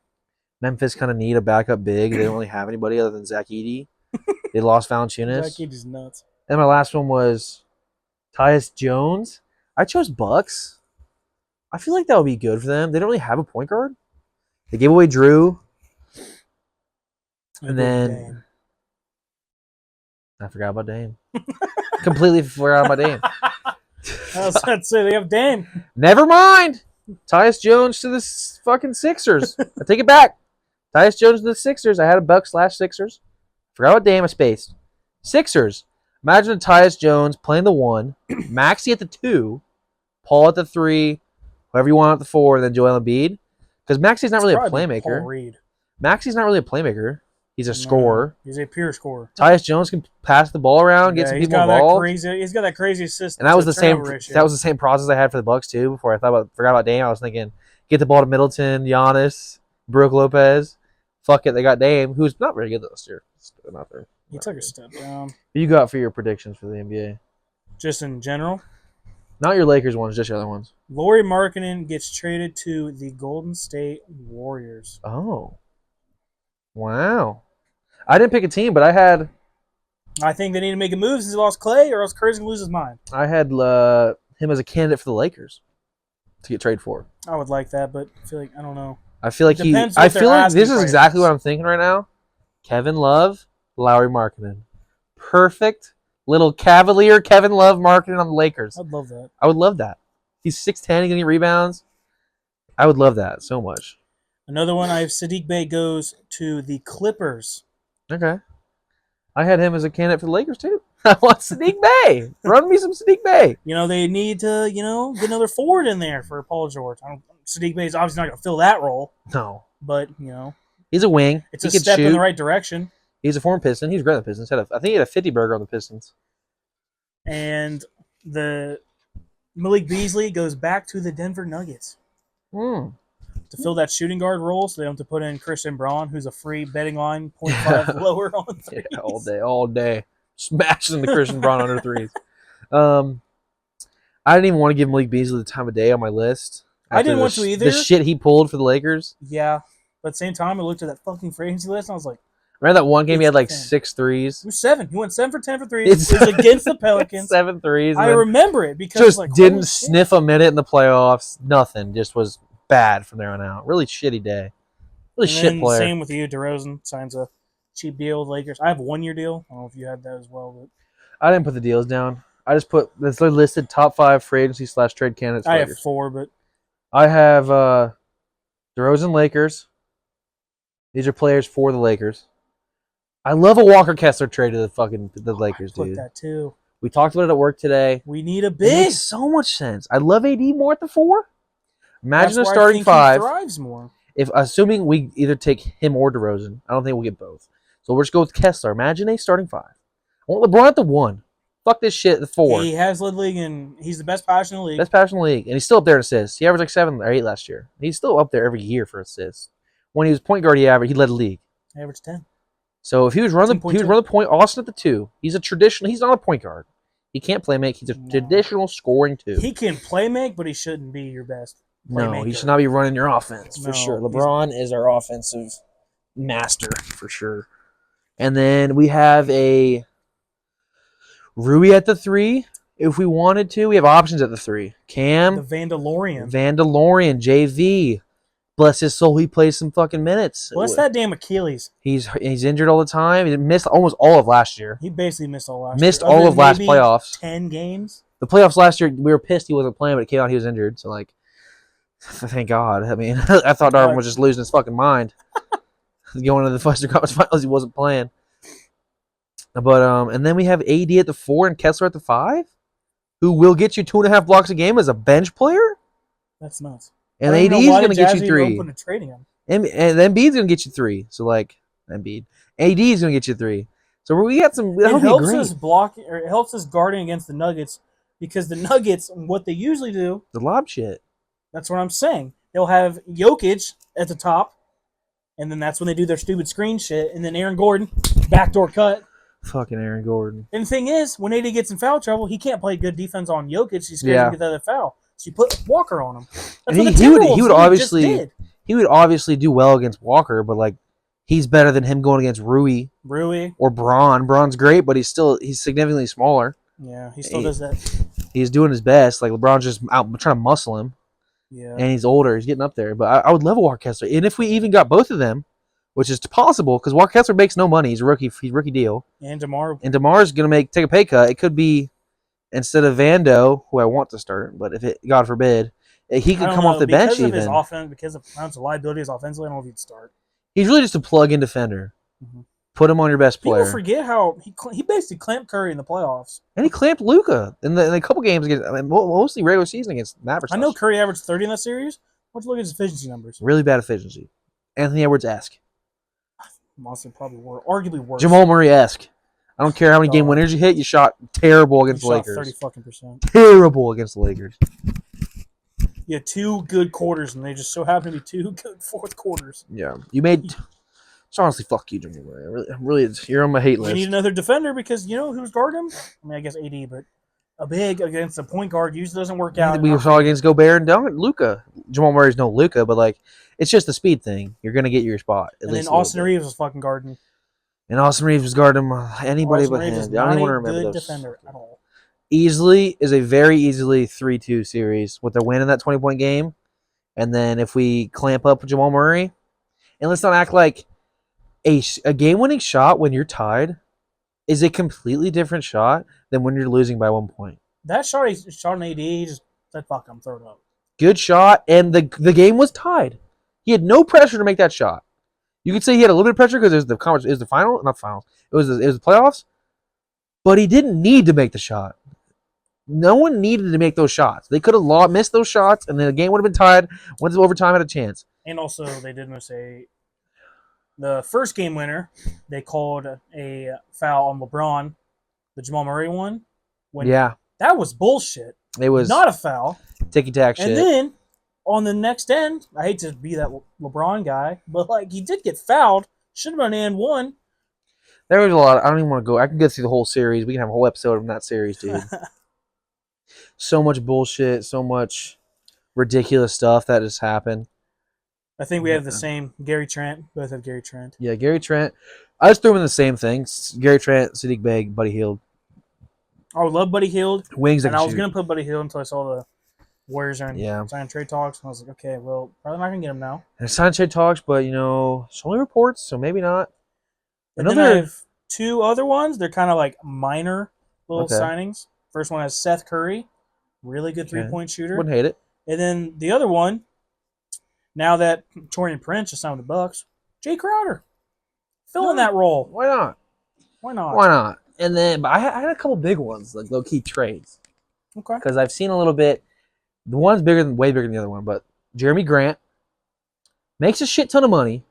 Memphis kind of need a backup big. They don't really have anybody other than Zach Edey. They lost Valanciunas. That kid is nuts. And my last one was Tyus Jones. I chose Bucks. I feel like that would be good for them. They don't really have a point guard. They gave away Drew. And then Dame. I forgot about Dame. Completely forgot about Dame. I was about to say they have Dame. Never mind. Tyus Jones to the fucking Sixers. I take it back. Tyus Jones to the Sixers. I had a Bucks/Sixers. Forgot about Dame. I spaced. Sixers. Imagine a Tyus Jones playing the 1, Maxey at the 2, Paul at the 3, whoever you want at the 4, and then Joel Embiid. Because Maxey's not really a Probably Paul playmaker. Reed. Maxey's not really a playmaker. He's a No, scorer. He's a pure scorer. Tyus Jones can pass the ball around, get some he's people got involved. He's got that crazy assist. And that was the same. turnover ratio. That was the same process I had for the Bucks too. Before I forgot about Dame, I was thinking, get the ball to Middleton, Giannis, Brooke Lopez. Fuck it, they got Dame, who's not very good this year. Still not there. He took a step down. Who you got for your predictions for the NBA? just in general. Not your Lakers ones, just your other ones. Lauri Markkanen gets traded to the Golden State Warriors. Oh. Wow. I didn't pick a team, but I had I think they need to make a move since he lost Clay, or else Curry's gonna lose his mind. him as a candidate for the Lakers to get traded for. I would like that, but I feel like I don't know. I feel like Depends I what their feel like asking this is price exactly is. what I'm thinking right now. Kevin Love, Lauri Markkanen. Perfect little Cavalier Kevin Love Markkanen on the Lakers. I'd love that. I would love that. He's 6'10", he's gonna get rebounds. I would love that so much. Another one I have Sadiq Bey goes to the Clippers. Okay. I had him as a candidate for the Lakers too. I want Sadiq Bey. Run me some Sadiq Bey. They need to, get another forward in there for Paul George. Sadiq Bey's obviously not going to fill that role, No. but, He's a wing. it's He a can step in shoot. the right direction. He's a former Piston. He was great on the Pistons. I think he had a 50 burger on the Pistons. And the Malik Beasley goes back to the Denver Nuggets Hmm. to fill that shooting guard role, so they don't have to put in Christian Braun, who's a free betting line, 0.5 lower on threes. Yeah, all day. Smashing the Christian Braun under threes. I didn't even want to give Malik Beasley the time of day on my list. I didn't After want to either. The shit he pulled for the Lakers. Yeah, but at the same time, I looked at that fucking free agency list, and I was like, Remember that one game he had like It's 6 threes? he was 7. He went 7 for 10 for threes. It was against the Pelicans. 7 threes. I and then remember it because just like, didn't holy shit. sniff a minute in the playoffs. Nothing. Just was bad from there on out. Really shitty day. Really And shit then player. same with you. DeRozan signs a cheap deal with Lakers. I have a 1-year deal. I don't know if you had that as well, I didn't put the deals down. I just put they're listed top 5 free agency / trade candidates. but For I have Lakers. 4. But I have DeRozan Lakers. These are players for the Lakers. I love a Walker Kessler trade to the Lakers, put dude. that too. We talked about it at work today. We need a It big. makes so much sense. I love AD more at the 4. Imagine That's a where I starting think he 5. thrives more. If assuming we either take him or DeRozan, I don't think we'll get both. So we'll just go with Kessler. Imagine a starting 5. I want LeBron at the 1. Fuck this shit at the 4. He has led league, and he's the best passer in the league. Best passer in the league, and he's still up there in assists. He averaged like 7 or 8 last year. He's still up there every year for assists. When he was point guard, he led the league. Average 10. So if he was running the point, Austin at the 2. He's not a point guard. He can't play make. He's a traditional scoring 2. He can play make, but he shouldn't be your best playmaker. No, he should not be running your offense for No, sure. LeBron is our offensive master for sure. And then we have a Rui at the 3. If we wanted to, we have options at the 3. The Cam, Vandalorian. Vandalorian, JV. Bless his soul, he plays some fucking minutes. Bless that damn Achilles. He's injured all the time. He missed almost all of last year. He basically missed all last Missed year. all Other of than last maybe playoffs. 10 games. The playoffs last year, we were pissed he wasn't playing, but it came out he was injured. So, like, thank God. I mean, I thought Darvin was just losing his fucking mind. Going to the Western Conference Finals, he wasn't playing. But and then we have AD at the 4 and Kessler at the 5, who will get you 2.5 blocks a game as a bench player. That's nuts. And I don't AD is know why going to the get Jazz you even 3. open to trading him. And Embiid's going to get you 3. So, like, Embiid. AD is going to get you 3. So we got some. That It would be helps great. us blocking, or it helps us guarding against the Nuggets, because the Nuggets, what they usually do, The lob shit. that's what I'm saying. They'll have Jokic at the top, and then that's when they do their stupid screen shit, and then Aaron Gordon, backdoor cut. Fucking Aaron Gordon. And the thing is, when AD gets in foul trouble, he can't play good defense on Jokic. He's scared Yeah. to get the other foul. So you put Walker on him. That's And what the he would Timberwolves obviously just did. he would obviously do well against Walker, but like he's better than him going against Rui Rui, or Braun. Braun's great, but he's significantly smaller. yeah, he still does that. He's doing his best. Like LeBron's just out trying to muscle him, Yeah, and he's older. He's getting up there. But I would love a Walker Kessler, and if we even got both of them, which is possible because Walker Kessler makes no money. He's a rookie. He's a rookie deal, and DeMar. and DeMar's gonna take a pay cut. It could be instead of Vando, who I want to start, but if it, God forbid, he could come off the bench because of even. his offense, because of Brown's liabilities offensively. I don't know if he'd start. He's really just a plug-in defender. Mhm. Put him on your best People player. forget how he basically clamped Curry in the playoffs. And he clamped Luka in a couple games against, I mean, mostly regular season against Mavericks. I know Curry averaged 30 in that series. Why don't you look at his efficiency numbers? Really bad efficiency. Anthony Edwards-esque. Honestly, probably arguably worse. Jamal Murray-esque. I don't care how many game Dog. winners you hit. You shot terrible He against the shot Lakers. 30 fucking percent. Terrible against the Lakers. You had 2 good quarters, and they just so happened to be 2 good fourth quarters. Yeah, you made. So honestly, fuck you, Jamal Murray. Really, you're on my hate We list. need another defender because you know who's guarding him? I mean, I guess AD, but a big against a point guard usually doesn't work out. We saw against Gobert and Luka. Jamal Murray's no Luka, but like it's just a speed thing. You're gonna get your spot. And then Austin Reeves was fucking guarding. And Austin Reeves was guarding anybody Austin but Reeves him. is I don't not even want to a remember good those. defender at all. Easily is a very easily 3-2 series with the win in that 20-point game. And then if we clamp up Jamal Murray, and let's not act like a game-winning shot when you're tied is a completely different shot than when you're losing by 1 point. That shot he shot an AD, he just said, fuck, I'm throwing up. Good shot, and the game was tied. He had no pressure to make that shot. You could say he had a little bit of pressure because it was the final, not finals. It was the playoffs, but he didn't need to make the shot. No one needed to make those shots. They could have missed those shots, and then the game would have been tied. Went to overtime, had a chance. And also, they did miss the first game winner. They called a foul on LeBron, the Jamal Murray one. That was bullshit. It was not a foul. Ticky-tack shit. And then on the next end, I hate to be that LeBron guy, but like he did get fouled. Should have been an and one. There was a lot. I don't even want to go. I can go through the whole series. We can have a whole episode of that series, dude. So much bullshit, so much ridiculous stuff that just happened. I think we have the same Gary Trent. Both have Gary Trent. Yeah, Gary Trent. I just threw him in the same thing. Gary Trent, Sadiq Bey, Buddy Hield. I would love Buddy Hield. Wings and I was going to put Buddy Hield until I saw the Warriors are in sign trade talks. And I was like, okay, well, probably not going to get him now. And sign trade talks, but, it's only reports, so maybe not. And then I have two other ones. They're kind of like minor little signings. First one has Seth Curry. Really good three-point shooter. Wouldn't hate it. And then the other one, now that Torian Prince is signed with the Bucks, Jay Crowder. Fill in that role. Why not? Why not? Why not? And then, but I had a couple big ones, like low-key trades. Okay. Because I've seen a little bit. The one's way bigger than the other one, but Jeremy Grant makes a shit ton of money.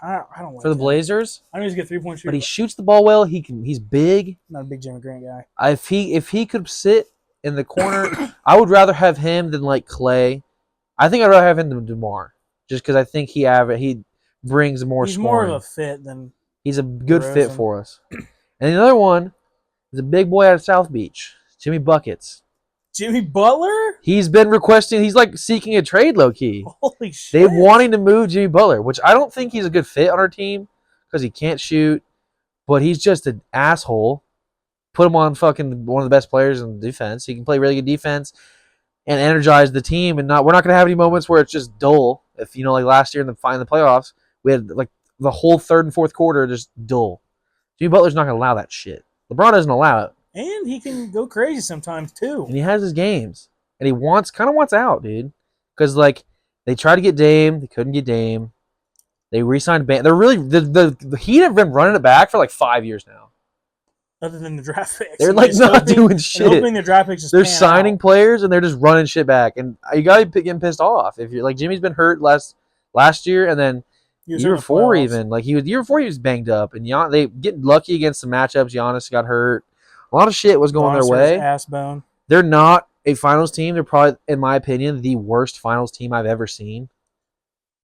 I don't like for the Blazers. I know he's a good three-point shooter. But he shoots the ball well. He's big. Not a big Jeremy Grant guy. If he could sit in the corner, I would rather have him than like Clay. I think I'd rather have him than DeMar, just because I think he brings more. He's scoring. more of a fit than. He's a good fit for us. And the other one is a big boy out of South Beach, Jimmy Buckets. Jimmy Butler? He's been requesting. He's like seeking a trade, low key. Holy shit! They wanting to move Jimmy Butler, which I don't think he's a good fit on our team because he can't shoot, but he's just an asshole. Put him on fucking one of the best players in defense. He can play really good defense and energize the team. And we're not going to have any moments where it's just dull. If like last year in the playoffs, we had like the whole third and fourth quarter just dull. Jimmy Butler's not going to allow that shit. LeBron doesn't allow it. And he can go crazy sometimes too. And he has his games. And he kind of wants out, dude. Because like they tried to get Dame, they couldn't get Dame. They re-signed Bam. They're really the Heat have been running it back for like 5 years now. Other than the draft picks, they're like not doing shit. Hoping the draft picks just they're signing players and they're just running shit back. And you gotta be getting pissed off if you're like Jimmy's been hurt last year and then year before even like year before he was banged up and they get lucky against the matchups. Giannis got hurt. A lot of shit was going their way. Ass bone. They're not a finals team. They're probably, in my opinion, the worst finals team I've ever seen.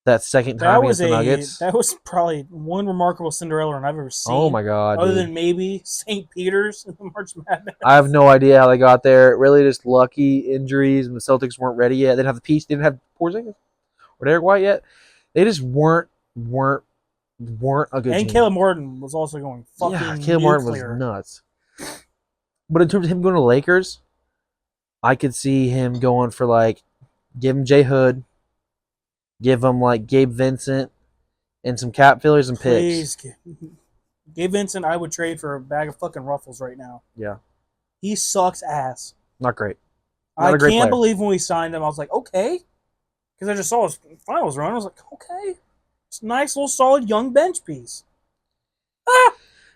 That second time against the Nuggets. That was probably one remarkable Cinderella run I've ever seen. Oh my god! Other than maybe St. Peter's in the March Madness. I have no idea how they got there. Really, just lucky injuries, and the Celtics weren't ready yet. They didn't have the piece. They didn't have Porzingis or Derek White yet. They just weren't a good team. And Caleb Martin was also going fucking Caleb Martin was nuts. But in terms of him going to the Lakers, I could see him going for give him Jay Hood, give him Gabe Vincent, and some cap fillers and picks. Gabe Vincent, I would trade for a bag of fucking Ruffles right now. Yeah. He sucks ass. Not great. I can't believe when we signed him, I was like, okay. Because I just saw his finals run. I was like, okay. It's a nice little solid young bench piece.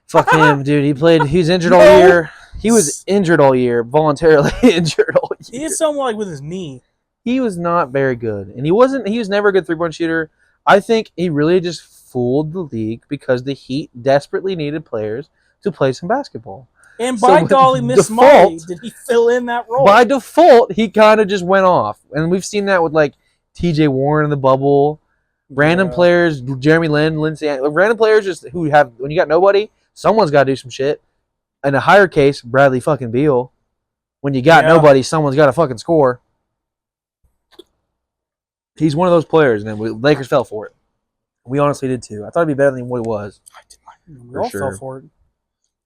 Fuck him, dude. He's injured all year. He was injured all year, voluntarily injured all year. He did something with his knee. He was not very good. And he was never a good three-point shooter. I think he really just fooled the league because the Heat desperately needed players to play some basketball. And by golly, Miss Molly, did he fill in that role? By default, he kind of just went off. And we've seen that with TJ Warren in the bubble. Random players, Jeremy Lin, Lindsay, random players just who have, when you got nobody, someone's got to do some shit. In a higher case, Bradley fucking Beal. When you got nobody, someone's got to fucking score. He's one of those players, and then Lakers fell for it. We honestly did too. I thought it'd be better than what it was. I did not. We all fell for it.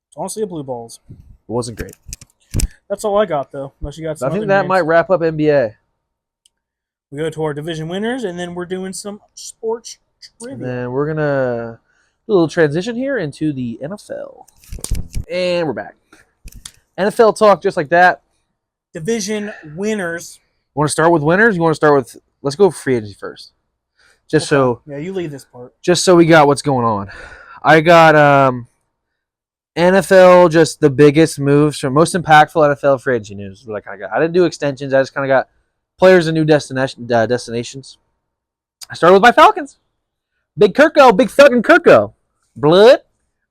It's honestly a blue balls. It wasn't great. That's all I got, though. Unless you got some I think that might wrap up NBA. We go to our division winners, and then we're doing some sports trivia. And then we're going to do a little transition here into the NFL. And we're back. NFL talk just like that. Division winners. You want to start with winners? You want to start with... Let's go free agency first. Just so... Yeah, you lead this part. Just so we got what's going on. I got NFL, just the biggest moves, from most impactful NFL free agency news. What I kind of got. I didn't do extensions. I just kind of got players and new destinations. I started with my Falcons. Big Kirko, big fucking Kirko. Blood.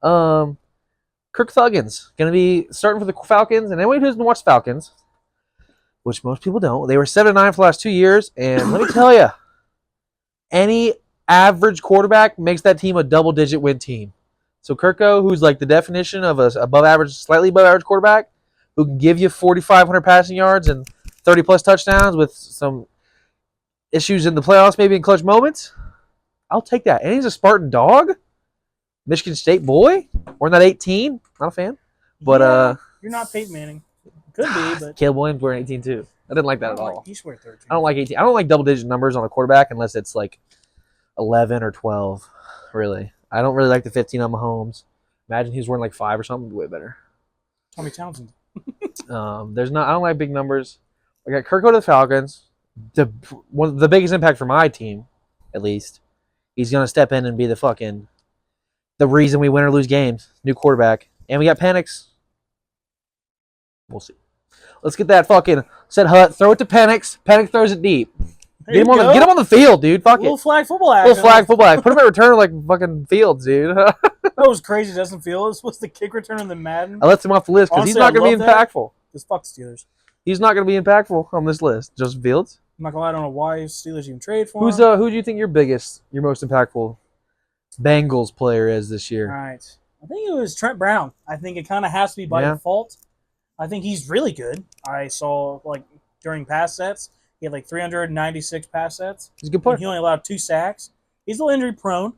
Kirk Thuggins going to be starting for the Falcons, and anyone who doesn't watch Falcons, which most people don't, they were 7-9 for the last 2 years, and let me tell you, any average quarterback makes that team a double-digit win team. So Kirko, who's like the definition of a above average, slightly above average quarterback, who can give you 4,500 passing yards and 30-plus touchdowns with some issues in the playoffs, maybe in clutch moments, I'll take that. And he's a Spartan dog. Michigan State boy. We're not 18. Not a fan. But you're not Peyton Manning. Could be, but Caleb Williams wearing 18 too. I didn't like that at all. He should wear 13. I don't like 18. I don't like double digit numbers on a quarterback unless it's like 11 or 12. Really. I don't really like the 15 on Mahomes. Imagine he's wearing like 5 or something. Way better. Tommy Townsend. I don't like big numbers. I got Kirko to the Falcons. The biggest impact for my team, at least. He's gonna step in and be the reason we win or lose games. New quarterback. And we got Penix. We'll see. Let's get that fucking set hut. Throw it to Penix. Penix throws it deep. Get him on the field, dude. Fuck little it. Flag football action. Little flag football action. Put him at return like fucking Fields, dude. That was crazy. Justin Fields was the kick return in the Madden. I left him off the list because he's not going to be impactful. Just fuck Steelers. He's not going to be impactful on this list. Justin Fields. I'm not going to lie. I don't know why Steelers even trade for him. Who do you think your most impactful Bengals player is this year? All right. I think it was Trent Brown. I think it kind of has to be by default. I think he's really good. I saw, during pass sets, he had 396 pass sets. He's a good player. He only allowed 2 sacks. He's a little injury prone.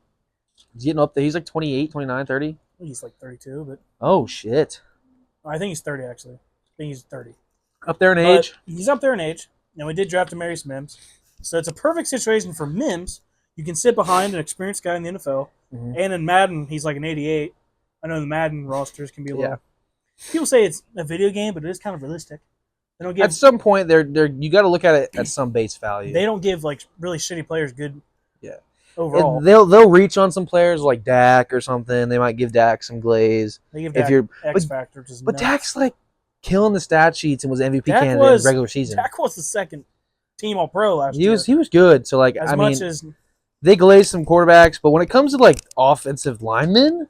He's getting up there. He's 28, 29, 30. I think he's 32, but... Oh, shit. I think he's 30, actually. I think he's 30. Up there in age? He's up there in age. And we did draft Demarius Mims. So it's a perfect situation for Mims. You can sit behind an experienced guy in the NFL. Mm-hmm. And in Madden, he's an 88. I know the Madden rosters can be a little... Yeah. People say it's a video game, but it is kind of realistic. They don't give, at some point, you got to look at it at some base value. They don't give really shitty players good. Yeah. Overall, and they'll reach on some players like Dak or something. They might give Dak some glaze. They give Dak X factor, but Dak's killing the stat sheets and was MVP candidate in regular season. Dak was the second team All Pro last year. He was good. So they glaze some quarterbacks, but when it comes to offensive linemen,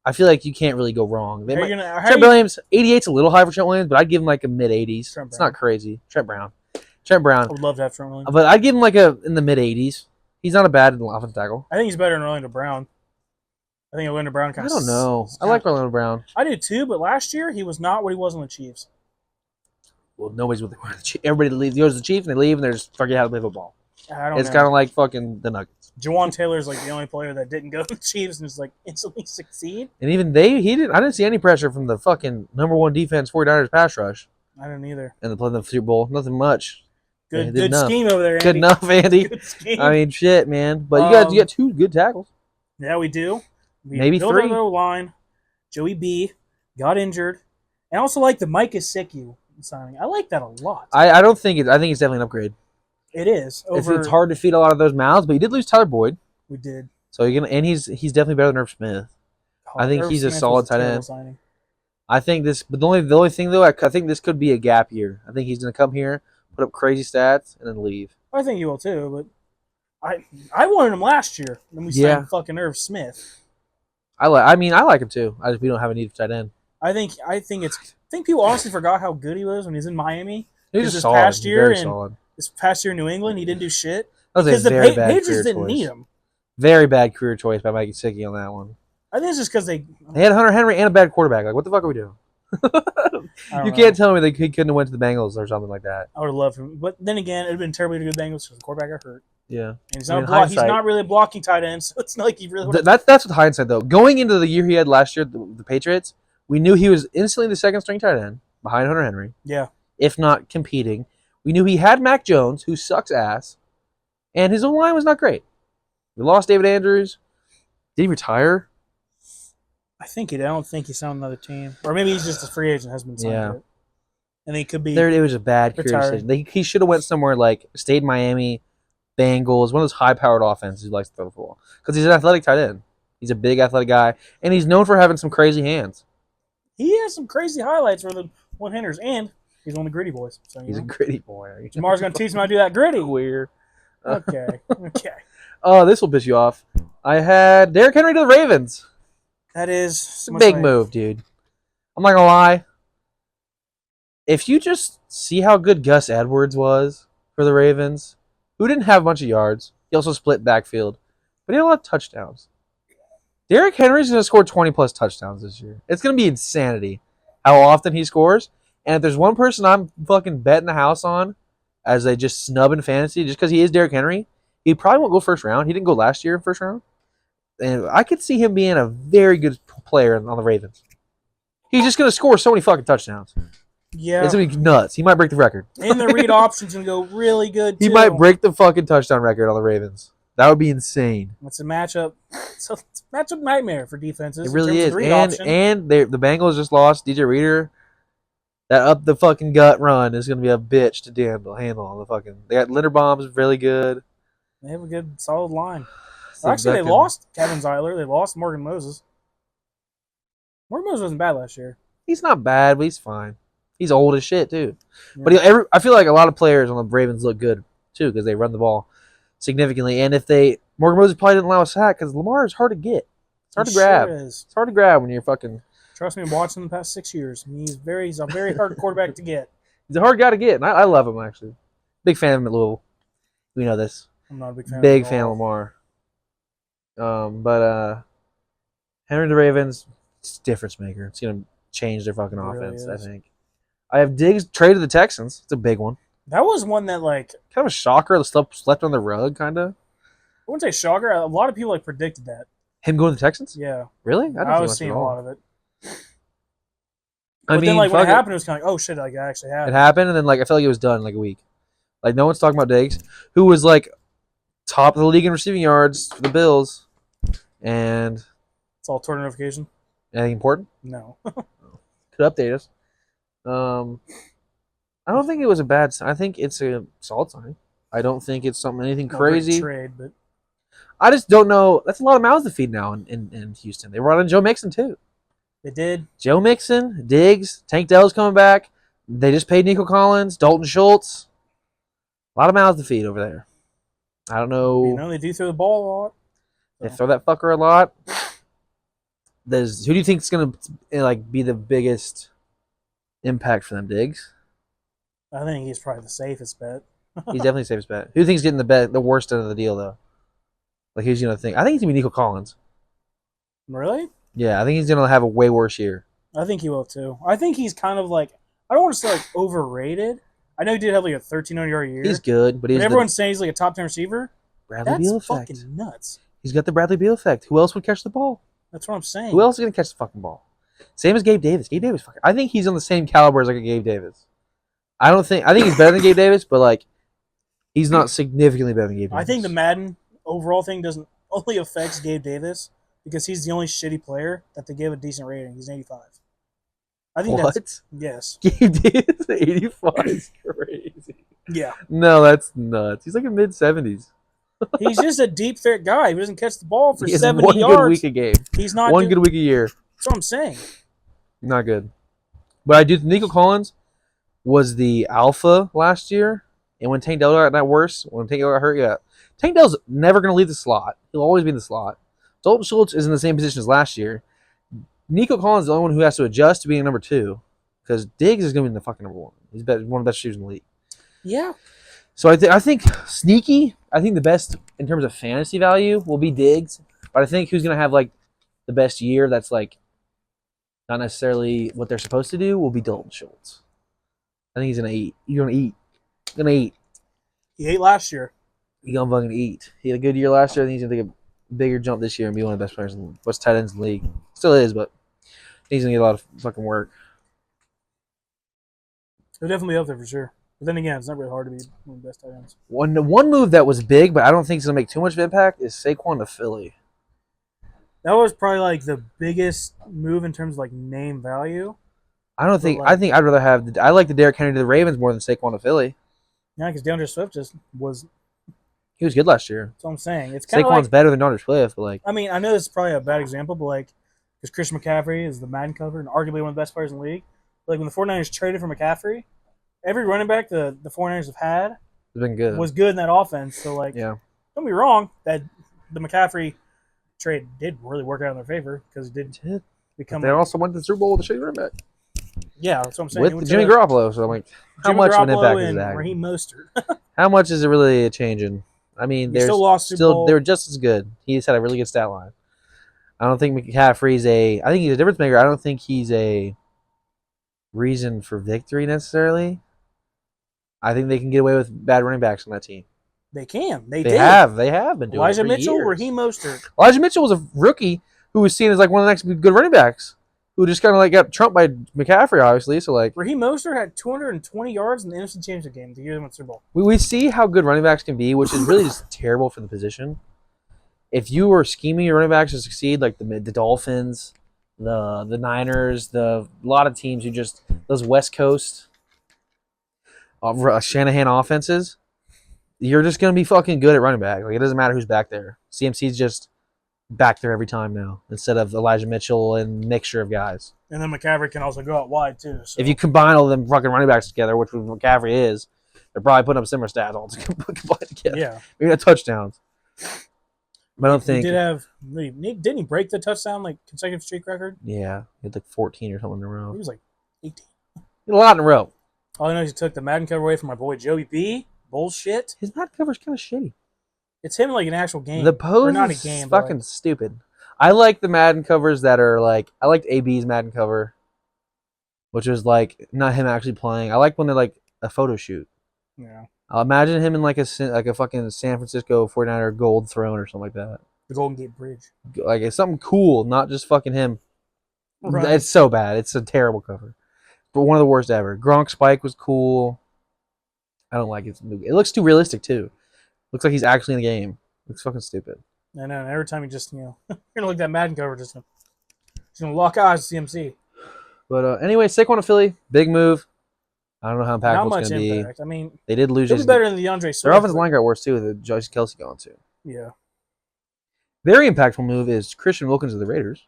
I feel like you can't really go wrong. Trent Williams, 88's a little high for Trent Williams, but I'd give him a mid-80s. It's not crazy. Trent Brown. I would love to have Trent Williams. But I'd give him in the mid-80s. He's not a bad offensive tackle. I think he's better than Orlando Brown. I think Orlando Brown kind of... I don't know. I like Orlando Brown. I do too, but last year he was not what he was on the Chiefs. Well, nobody's with the Chiefs. Everybody goes to the Chiefs and they leave and they just forget how to play football. It's kind of like fucking the Nuggets. Jawan Taylor's the only player that didn't go to the Chiefs and just instantly succeed. And even I didn't see any pressure from the fucking number 1 defense 49ers pass rush. I didn't either. And they played the Super Bowl. Nothing much. Good scheme over there, Andy. Good enough, Andy. Good scheme. I mean, shit, man. But you got 2 good tackles. Yeah, we do. Maybe 3. Our line. Joey B got injured. And I also like the Mike Gesicki signing. I like that a lot. I don't think I think it's definitely an upgrade. It is. It's hard to feed a lot of those mouths, but you did lose Tyler Boyd. We did. So he's definitely better than Irv Smith. I think he's a solid tight end. Signing. I think this, but the only thing though, I think this could be a gap year. I think he's going to come here, put up crazy stats, and then leave. I think he will too, but I wanted him last year when we signed fucking Irv Smith. I like him too. We don't have a need for tight end. I think people honestly forgot how good he was when he was in Miami. He was just solid. Very solid. This past year in New England, he didn't do shit. That was a very bad Patriots career didn't choice. need him. Very bad career choice by Mike Gesicki on that one. I think it's just because they had Hunter Henry and a bad quarterback. What the fuck are we doing? You can't tell me that he couldn't have went to the Bengals or something like that. I would have loved him, but then again, it'd have been terribly to go to the Bengals because the quarterback got hurt. Yeah, And he's I not mean, he's not really a blocking tight end, so it's not like he really. That's with hindsight though. Going into the year he had last year, the Patriots, we knew he was instantly the second string tight end behind Hunter Henry. Yeah. If not competing, we knew he had Mac Jones, who sucks ass, and his own line was not great. We lost David Andrews. Did he retire? I think he did. I don't think he signed another team, or maybe he's just a free agent, has been signed. Yeah. Yet. And he could be. It was a bad career retired. decision. He should have went somewhere like stayed in Miami, Bengals, one of those high-powered offenses who likes to throw the ball. Because he's an athletic tight end. He's a big athletic guy, and he's known for having some crazy hands. He has some crazy highlights for the one-handers, and he's one of the gritty boys. So, He's a gritty boy. Jamar's going to teach him how to do that gritty. Weird. Okay. Oh, this will piss you off. I had Derrick Henry to the Ravens. That is It's a big move, dude. I'm not gonna lie. If you just see how good Gus Edwards was for the Ravens, who didn't have a bunch of yards, he also split backfield, but he had a lot of touchdowns. Derrick Henry's gonna score 20+ touchdowns this year. It's gonna be insanity how often he scores. And if there's one person I'm fucking betting the house on as they just snub in fantasy, just because he is Derrick Henry, he probably won't go first round. He didn't go last year in first round. And I could see him being a very good player on the Ravens. He's just going to score so many fucking touchdowns. Yeah. It's going to be nuts. He might break the record. And the read option's going to go really good, too. He might break the fucking touchdown record on the Ravens. That would be insane. It's a matchup. It's a matchup nightmare for defenses. It really is. The The Bengals just lost DJ Reader. That up the fucking gut run is going to be a bitch to handle on the fucking. They got Linderbaum's really good. They have a good, solid line. So actually, they lost Kevin Zeiler. They lost Morgan Moses. Morgan Moses wasn't bad last year. He's not bad, but he's fine. He's old as shit, too. Yeah. But I feel like a lot of players on the Ravens look good, too, because they run the ball significantly. And Morgan Moses probably didn't allow a sack because Lamar is hard to get. It's hard to grab. Sure is. It's hard to grab when you're fucking. Trust me, I'm watching him the past 6 years. He's a very hard quarterback to get. He's a hard guy to get, and I love him, actually. Big fan of him at Louisville. We know this. I'm not a big fan Big of fan of Lamar. But Henry the Ravens, it's a difference maker. It's going to change their fucking offense, I think. I have Diggs traded to the Texans. It's a big one. That was one that, like... Kind of a shocker. Slept on the rug, kind of. I wouldn't say shocker. A lot of people, predicted that. Him going to the Texans? Yeah. Really? I was seeing a lot of it. But then, when it happened, it was kind of like, oh, shit, it actually happened. It happened, and then, I felt like it was done in, a week. No one's talking about Diggs, who was, top of the league in receiving yards for the Bills. And... It's all Twitter notification? Anything important? No. Could update us. I don't think it was a bad sign. I think it's a solid sign. I don't think it's anything crazy. Trade, but I just don't know. That's a lot of mouths to feed now in Houston. They brought in Joe Mixon, too. They did. Joe Mixon, Diggs, Tank Dell's coming back. They just paid Nico Collins, Dalton Schultz. A lot of mouths to feed over there. I don't know. They do throw the ball a lot. They throw that fucker a lot. Who do you think is going to be the biggest impact for them, Diggs? I think he's probably the safest bet. He's definitely the safest bet. Who do you think is getting the worst end of the deal, though? Who's going to think? I think he's going to be Nico Collins. Really? Yeah, I think he's going to have a way worse year. I think he will, too. I think he's kind of I don't want to say overrated. I know he did have a 1,300-yard year. He's good, but everyone's saying he's a top 10 receiver. Bradley Beal effect. effect. That's fucking nuts. He's got the Bradley Beal effect. Who else would catch the ball? That's what I'm saying. Who else is going to catch the fucking ball? Same as Gabe Davis. Gabe Davis, I think he's on the same caliber as a Gabe Davis. I think he's better than Gabe Davis, but he's not significantly better than Gabe Davis. I think the Madden overall thing doesn't only affects Gabe Davis because he's the only shitty player that they give a decent rating. He's 85. I think what? Yes. Gabe Davis 85 is crazy. Yeah. No, that's nuts. He's in mid-70s. He's just a deep threat guy. He doesn't catch the ball for 70 one yards. Good week a game. He's not one good week a year. That's what I'm saying. Not good. But I do. Nico Collins was the alpha last year, and when Tank Dell got worse, when Tank Dell got hurt, Tank Dell's never going to leave the slot. He'll always be in the slot. Dalton Schultz is in the same position as last year. Nico Collins is the only one who has to adjust to being number 2, because Diggs is going to be in the fucking number 1. He's one of the best shooters in the league. Yeah. So I think sneaky. I think the best in terms of fantasy value will be Diggs, but I think who's going to have the best year that's not necessarily what they're supposed to do, will be Dalton Schultz. I think he's gonna eat. He's gonna eat. Gonna eat. He ate last year. He's gonna fucking eat. He had a good year last year. I think he's gonna take a bigger jump this year and be one of the best players in the best tight ends in the league. Still is, but he's gonna get a lot of fucking work. He'll definitely be up there for sure. But then again, it's not really hard to be one of the best tight ends. One move that was big, but I don't think it's gonna make too much of an impact is Saquon to Philly. That was probably like the biggest move in terms of like name value. I think I'd rather have. I like the Derrick Henry to the Ravens more than Saquon to Philly. Yeah, because DeAndre Swift just was. He was good last year. That's what I'm saying. It's kind of Saquon's like, better than DeAndre Swift, but like. I mean, I know this is probably a bad example, but like, because Christian McCaffrey is the Madden cover and arguably one of the best players in the league. But like when the 49ers traded for McCaffrey, every running back the 49ers have had It's been good. was good in that offense. So like, Yeah. don't be wrong that the McCaffrey trade did really work out in their favor because it did become. They also went to the Super Bowl with a shitty running back. Yeah, that's what I'm saying. With Jimmy Garoppolo, so I'm like, how much of an impact is that? Raheem Mostert. How much is it really changing? I mean, He still lost Super Bowl. they were just as good. He's had a really good stat line. I don't think McCaffrey's I think he's a difference maker. I don't think he's a reason for victory necessarily. I think they can get away with bad running backs on that team. They can. They They did. have been doing Elijah it for Mitchell, years. Raheem Mostert. Elijah Mitchell was a rookie who was seen as like one of the next good running backs, who just kind of like got trumped by McCaffrey, obviously. So like Raheem Mostert had 220 yards in the NFC Championship game the year they went to the Super Bowl. we see how good running backs can be, which is really just terrible for the position. If you were scheming your running backs to succeed, like the Dolphins, the Niners, a lot of teams who just those West Coast Shanahan offenses, you're just gonna be fucking good at running back. Like it doesn't matter who's back there. CMC's just back there every time now instead of Elijah Mitchell and mixture of guys. And then McCaffrey can also go out wide too. So. If you combine all them fucking running backs together, which McCaffrey is, they're probably putting up similar stats all combined together. Yeah. Maybe not touchdowns. But I don't think. He did have. Didn't he break the touchdown like consecutive streak record? Yeah, he had like 14 or something in a row. He was like 18. He had a lot in a row. All I know is he took the Madden cover away from my boy Joey B. Bullshit. His Madden cover's kind of shitty. It's him like an actual game. The pose or not a is game, but fucking stupid. I like the Madden covers that are like I liked AB's Madden cover, which was like not him actually playing. I like when they're like a photo shoot. Yeah. I'll imagine him in like a fucking San Francisco 49er gold throne or something like that. The Golden Gate Bridge. Like it's something cool, not just fucking him. Right. It's so bad. It's a terrible cover, but one of the worst ever. Gronk Spike was cool. I don't like it. It looks too realistic too. Looks like he's actually in the game. Looks fucking stupid. I know. And every time you just you're gonna look at that Madden cover, just gonna lock eyes with CMC. But anyway, Saquon to Philly, big move. I don't know how Not impactful much it's going to be. impact. I mean, They did lose. it'll be better than the DeAndre Swift. Their offensive line got worse too. The Josh Kelsey gone too. Yeah. Very impactful move is Christian Wilkins of the Raiders.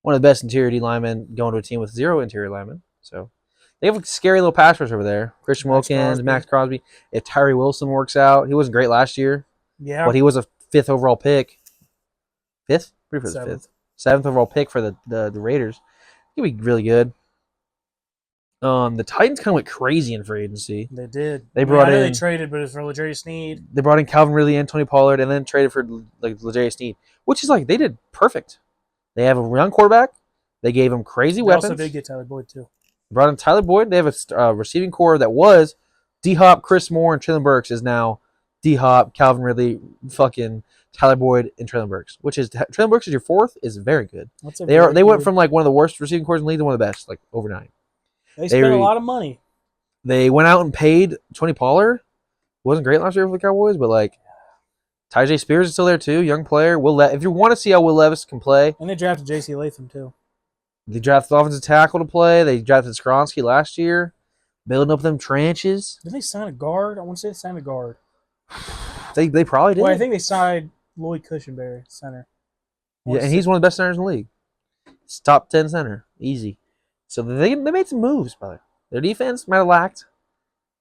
One of the best interior D linemen going to a team with 0 interior linemen. So they have a scary little pass rush over there. Christian Wilkins, Max Crosby. If Tyree Wilson works out, he wasn't great last year. Yeah. But he was a 5th overall pick. 5th? Pretty sure Seventh. 5th. 7th overall pick for the Raiders. He'll be really good. The Titans kind of went crazy in free agency. They did. They brought I know in. they traded, but it was for L'Jarius Sneed. They brought in Calvin Ridley and Tony Pollard, and then traded for like L'Jarius Sneed, which is like they did perfect. They have a young quarterback. They gave him crazy They weapons. also did get Tyler Boyd too. Brought in Tyler Boyd. They have a receiving core that was D-Hop, Chris Moore, and Traylon Burks is now D-Hop, Calvin Ridley, fucking Tyler Boyd, and Traylon Burks. Which is Traylon Burks is your 4th is very good. They went from like one of the worst receiving cores in the league to one of the best, like overnight. They spent a lot of money. They went out and paid Tony Pollard. Wasn't great last year for the Cowboys, but like Tyjae Spears is still there too, young player. If you want to see how Will Levis can play, And they drafted J.C. Latham too. they drafted the offensive tackle to play. They drafted Skronsky last year, building up them trenches. Did they sign a guard? I want to say they signed a guard. They probably did. Well, I think they signed Lloyd Cushenberry, center. Yeah, and he's one of the best centers in the league. It's top 10 center, easy. So they made some moves, brother. Their defense might have lacked.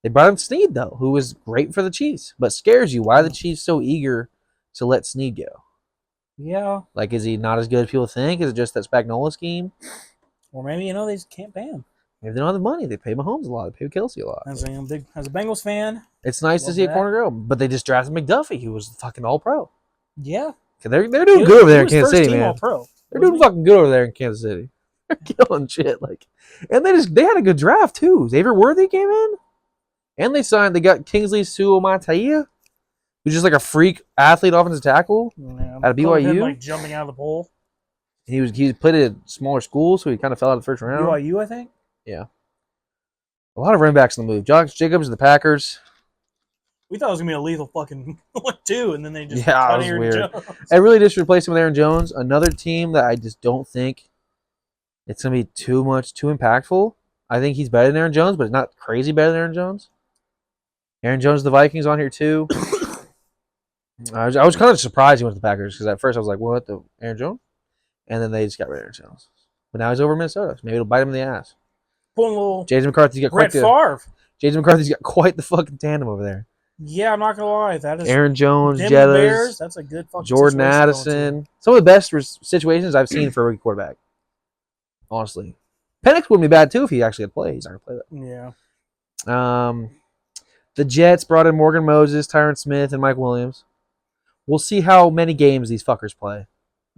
They brought in Snead, though, who was great for the Chiefs, but scares you. Why are the Chiefs so eager to let Snead go? Yeah. Like, is he not as good as people think? Is it just that Spagnuolo scheme? Or maybe, they just can't pay him. Maybe they don't have the money. They pay Mahomes a lot. They pay Kelsey a lot. As a Bengals fan, It's nice to love see a that. corner go, but they just drafted McDuffie, who was fucking all-pro. yeah. They're doing good over there in Kansas City, man. All-pro. They're doing fucking good over there in Kansas City. They're killing shit. Like, and they had a good draft too. Xavier Worthy came in, and they got Kingsley Suamataia, who's just like a freak athlete, offensive tackle Yeah, out of him, BYU. like jumping out of the bowl. He played at a smaller school, so he kind of fell out of the first round. BYU, I think. Yeah. A lot of running backs on the move. Josh Jacobs, the Packers. We thought it was gonna be a lethal fucking 1-2, and then they just Yeah, cut it was Aaron weird. Jones. I really just replaced him with Aaron Jones. Another team that I just don't think it's gonna be too impactful. I think he's better than Aaron Jones, but it's not crazy better than Aaron Jones. Aaron Jones, the Vikings on here too. I was kind of surprised he went to the Packers because at first I was like, "What, the Aaron Jones?" And then they just got rid of Aaron Jones. But now he's over in Minnesota. So maybe it'll bite him in the ass. Pulling a little James McCarthy's got Brett Favre. quite the fucking tandem over there. Yeah, I'm not gonna lie. That is Aaron Jones, them and Bears. Jettas, That's a good fucking Jordan situation going to. Addison. Some of the best situations I've seen for a rookie quarterback. Honestly, Penix wouldn't be bad too if he actually had played. He's not gonna play Yeah. that. The Jets brought in Morgan Moses, Tyron Smith, and Mike Williams. We'll see how many games these fuckers play.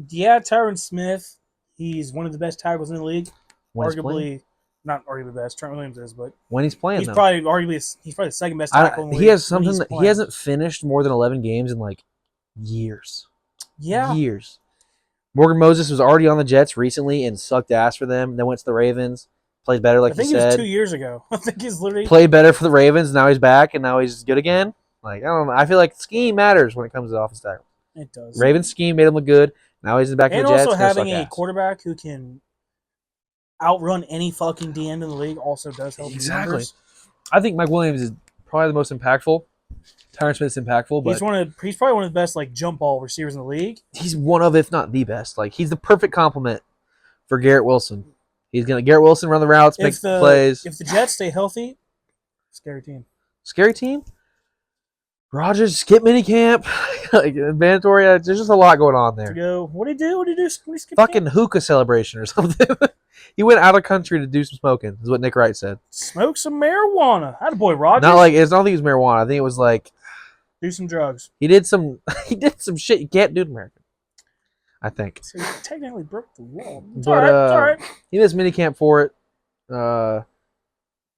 Yeah, Tyron Smith. He's one of the best tackles in the league. When he's playing. Not arguably the best. Trent Williams is, but When he's playing, he's though. probably the second best tackle in the league. He has when something he's that he playing. hasn't finished more than 11 games in like years. Yeah. Years. Morgan Moses was already on the Jets recently and sucked ass for them. Then went to the Ravens. Played better, like I think you it said. was 2 years ago. I think he's literally Played better for the Ravens. Now he's back, and now he's good again. Like, I don't know. I feel like scheme matters when it comes to offense tackle. It does. Ravens scheme made him look good. Now he's back in And the Jets. also gonna having suck a ass. quarterback who can outrun any fucking DN in the league also does help. Exactly. Numbers. I think Mike Williams is probably the most impactful. Tyron Smith's impactful, but He's probably one of the best like jump ball receivers in the league. he's one of, if not the best. Like, he's the perfect complement for Garrett Wilson. He's gonna Garrett Wilson run the routes, make plays. If the Jets stay healthy, scary team. Scary team. Rodgers skip minicamp, like mandatory. There's just a lot going on To there. go, what did he do? What did he do? What did he skip Fucking camp? hookah celebration or something. He went out of country to do some smoking. Is what Nick Wright said. Smoke some marijuana. Had a boy Rodgers. Not like it's. I don't think it was marijuana. I think it was like do some drugs. he did some. He did some shit you can't do in America. I think. So he technically broke the law. It's But, all right. It's all right. He missed minicamp for it.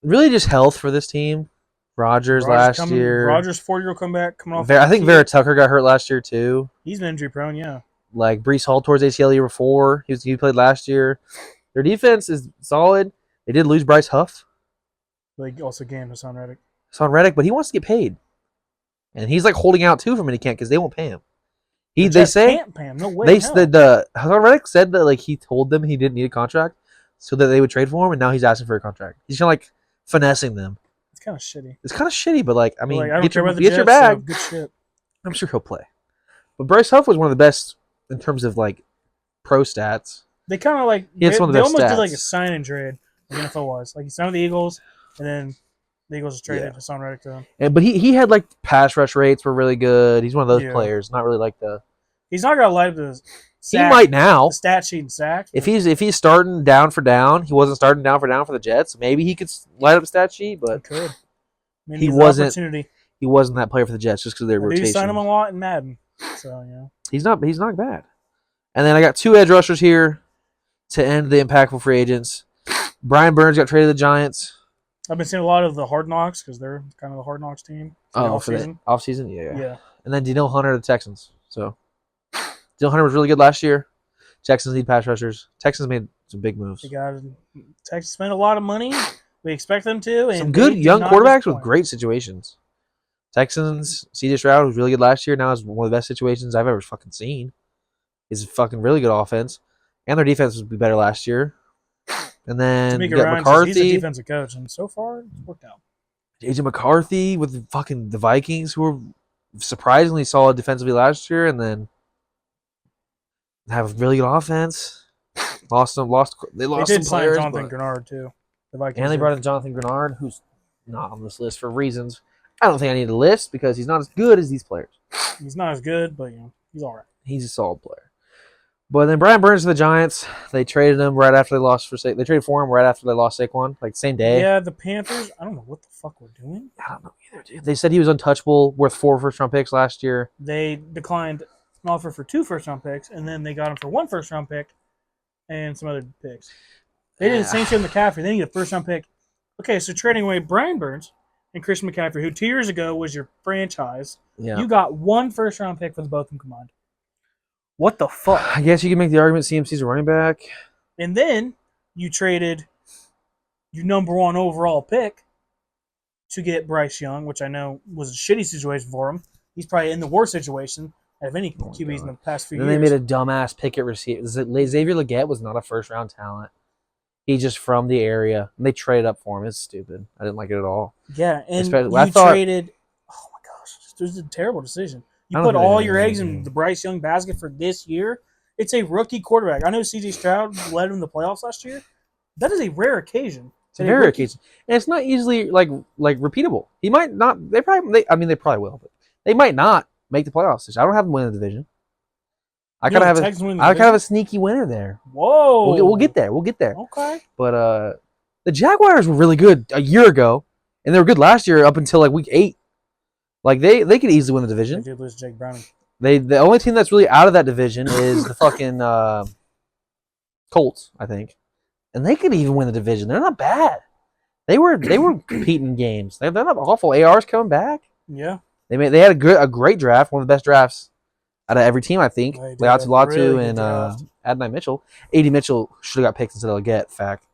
Really just health for this team. Rodgers last year. Rodgers 4-year comeback coming off. I think Vera Tucker got hurt last year too. He's been injury prone. Yeah. Like Brees Hall towards ACL year before. He played last year. Their defense is solid. They did lose Bryce Huff. Like also gained Hassan Reddick. Hassan Reddick, but he wants to get paid. And he's like holding out too for minicamp because they won't pay him. The They Jets say can't pay him. No way. they hell. the Hassan Reddick said that like he told them he didn't need a contract so that they would trade for him, and now he's asking for a contract. He's kind of like finessing them. It's kind of shitty. It's kind of shitty, but like I mean, Like, I don't get care your, about the get your Jets, so bag. good shit. I'm sure he'll play. But Bryce Huff was one of the best in terms of like pro stats. They kind of like He had they, some of the they best almost did stats. like a sign and trade. Like NFL was like he signed with the Eagles, and then the Eagles just traded Yeah. Hassan Reddick to him. But he had like pass rush rates were really good. He's one of those Yeah. players, not really like the. He's not gonna light up the He might now. the stat sheet and sacks. If he's starting down for down, he wasn't starting down for the Jets. Maybe he could light up a stat sheet, he but could. Maybe he he's an wasn't- opportunity. he wasn't that player for the Jets just because of their I do rotation. sign him a lot in Madden, so you know. He's not bad. And then I got two edge rushers here to end the impactful free agents. Brian Burns got traded to the Giants. I've been seeing a lot of the Hard Knocks because they're kind of the Hard Knocks team. For the For the offseason. offseason? Yeah. Yeah. And then Daniil Hunter to the Texans. So Daniil Hunter was really good last year. Texans need pass rushers. Texans made some big moves. They got Texas spent a lot of money. We expect them to. And Some good they did young not quarterbacks with disappoint. great situations. Texans, CJ Stroud was really good last year. Now is one of the best situations I've ever fucking seen. Is fucking really good offense. And their defense would be better last year. And then you Tamika got Ryan says McCarthy. he's a defensive coach, and so far it's worked out. AJ McCarthy with the Vikings, who were surprisingly solid defensively last year, and then have a really good offense. They lost They some did sign players, Jonathan but- Grenard too. The Vikings and they did. brought in Jonathan Grenard, who's not on this list for reasons. I don't think I need a list because he's not as good as these players. He's not as good, but you know he's all right. He's a solid player. But then Brian Burns to the Giants. They traded him right after they lost for They traded for him right after they lost Saquon, like the same day. Yeah, the Panthers. I don't know what the fuck we're doing. I don't know either, dude. They said he was untouchable, worth 4 first-round picks last year. They declined an offer for 2 first-round picks, and then they got him for 1 first-round pick and some other picks. They did the same shit with McCaffrey. They need a first round pick. Okay, so trading away Brian Burns and Christian McCaffrey, who 2 years ago was your franchise, Yeah. you got 1 first round pick for the both of them combined. What the fuck? I guess you can make the argument CMC's a running back. And then you traded your number 1 overall pick to get Bryce Young, which I know was a shitty situation for him. He's probably in the worst situation out of any QBs in the past few Then years. they made a dumbass pick at receiver. Xavier Legette was not a first-round talent. He's just from the area. And they traded up for him. It's stupid. I didn't like it at all. Yeah, and Especially- you traded. Oh my gosh, this is a terrible decision. You I don't put think all they- your eggs in the Bryce Young basket for this year. It's a rookie quarterback. I know C.J. Stroud led him in the playoffs last year. That is a rare occasion. It's a very rare occasion. And it's not easily like repeatable. He might not. They probably will, but they might not make the playoffs. I don't have them win the division. I kind of have a sneaky winner there. Whoa, We'll get there. We'll get there. Okay. But the Jaguars were really good a year ago, and they were good last year up until like week 8. Like they could easily win the division. They did lose Jake Browning. The only team that's really out of that division is the fucking Colts, I think, and they could even win the division. They're not bad. They were competing games. They're not awful. AR's coming back. Yeah. They had a great draft, one of the best drafts out of every team, I think. Latu really and Adonai Mitchell. AD Mitchell should have got picked instead of Legette. Fact.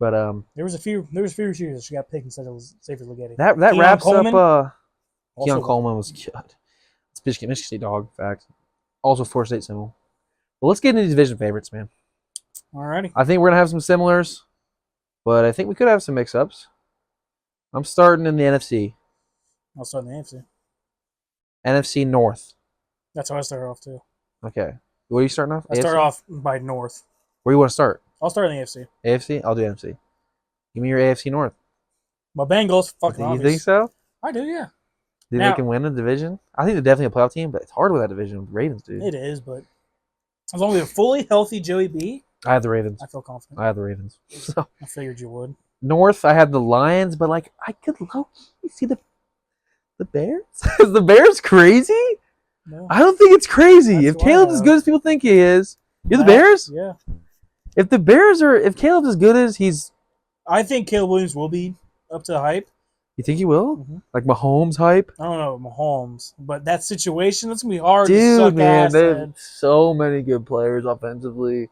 But there was a few receivers that she got picked instead of Xavier Legette. that Keon wraps Coleman, up. also Keon Coleman was good. It's Michigan State dog. Fact. Also Florida State symbol. Well, let's get into the division favorites, man. Alrighty. I think we're gonna have some similars, but I think we could have some mix-ups. I'm starting in the NFC. I'll start in the AFC. NFC North. That's how I started off too. Okay. Where are you starting off? I start off by North. Where do you want to start? I'll start in the AFC. AFC? I'll do NFC. Give me your AFC North. My Bengals, fucking You obvious. think so? I do, yeah. Think Now- they can win the division? I think they're definitely a playoff team, but it's hard with that division with the Ravens, dude. It is, but as long as they're fully healthy Joey B, I have the Ravens. I feel confident. I have the Ravens. So I figured you would. North, I have the Lions, but like I could low-key see the Bears. Is the Bears crazy? No. I don't think it's crazy. That's If Caleb's as wild. good as people think he is, you're the Wow. Bears? Yeah. If Caleb's as good as he's, I think Caleb Williams will be up to the hype. you think he will? Mhm. Like Mahomes hype? I don't know Mahomes, but that situation, that's going to be hard to Dude, suck man, ass they at. have so many good players offensively.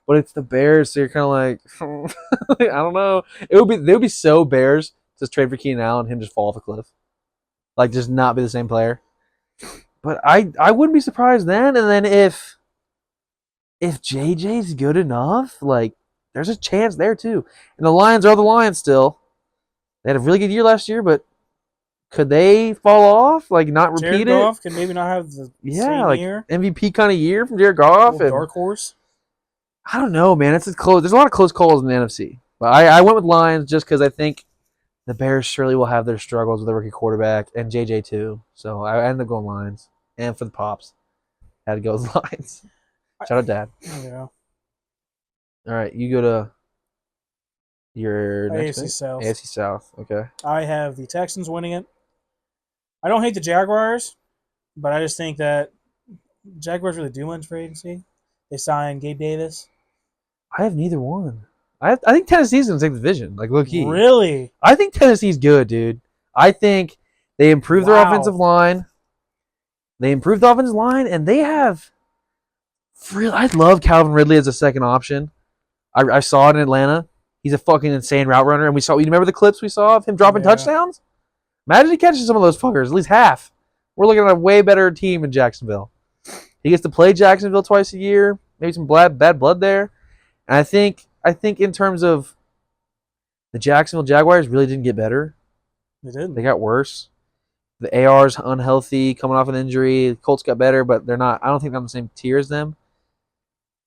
But it's the Bears, so you're kind of like, I don't know. They would be so Bears to trade for Keenan Allen and him just fall off a cliff. Like, just not be the same player. But I wouldn't be surprised then. And then if JJ's good enough, like, there's a chance there too. And the Lions are the Lions still. They had a really good year last year, but could they fall off? Like, not Jared repeat Goff can maybe not have the it? same Yeah, like year. MVP kind of year from Jared Goff. Little And dark horse. I don't know, man. It's close. There's a lot of close calls in the NFC. But I went with Lions just because I think the Bears surely will have their struggles with the rookie quarterback and JJ too. So I ended up going Lions. And for the Pops, had to go with Lions. Shout out, Dad. Yeah. All right, you go to your next AFC pick? South. AFC South. Okay. I have the Texans winning it. I don't hate the Jaguars, but I just think that Jaguars really do much for agency. They signed Gabe Davis. I have neither one. I think Tennessee's going to take the division. Like, low key. Really? I think Tennessee's good, dude. I think they improved their Wow. offensive line. They improved the offensive line, and they have. I love Calvin Ridley as a second option. I saw it in Atlanta. He's a fucking insane route runner, and you remember the clips we saw of him dropping Yeah. touchdowns? Imagine he catches some of those fuckers, at least half. We're looking at a way better team in Jacksonville. He gets to play Jacksonville twice a year. Maybe some bad blood there. And I think in terms of the Jacksonville Jaguars really didn't get better. They did. They got worse. The AR's unhealthy, coming off an injury. The Colts got better, but they're not. I don't think they're on the same tier as them.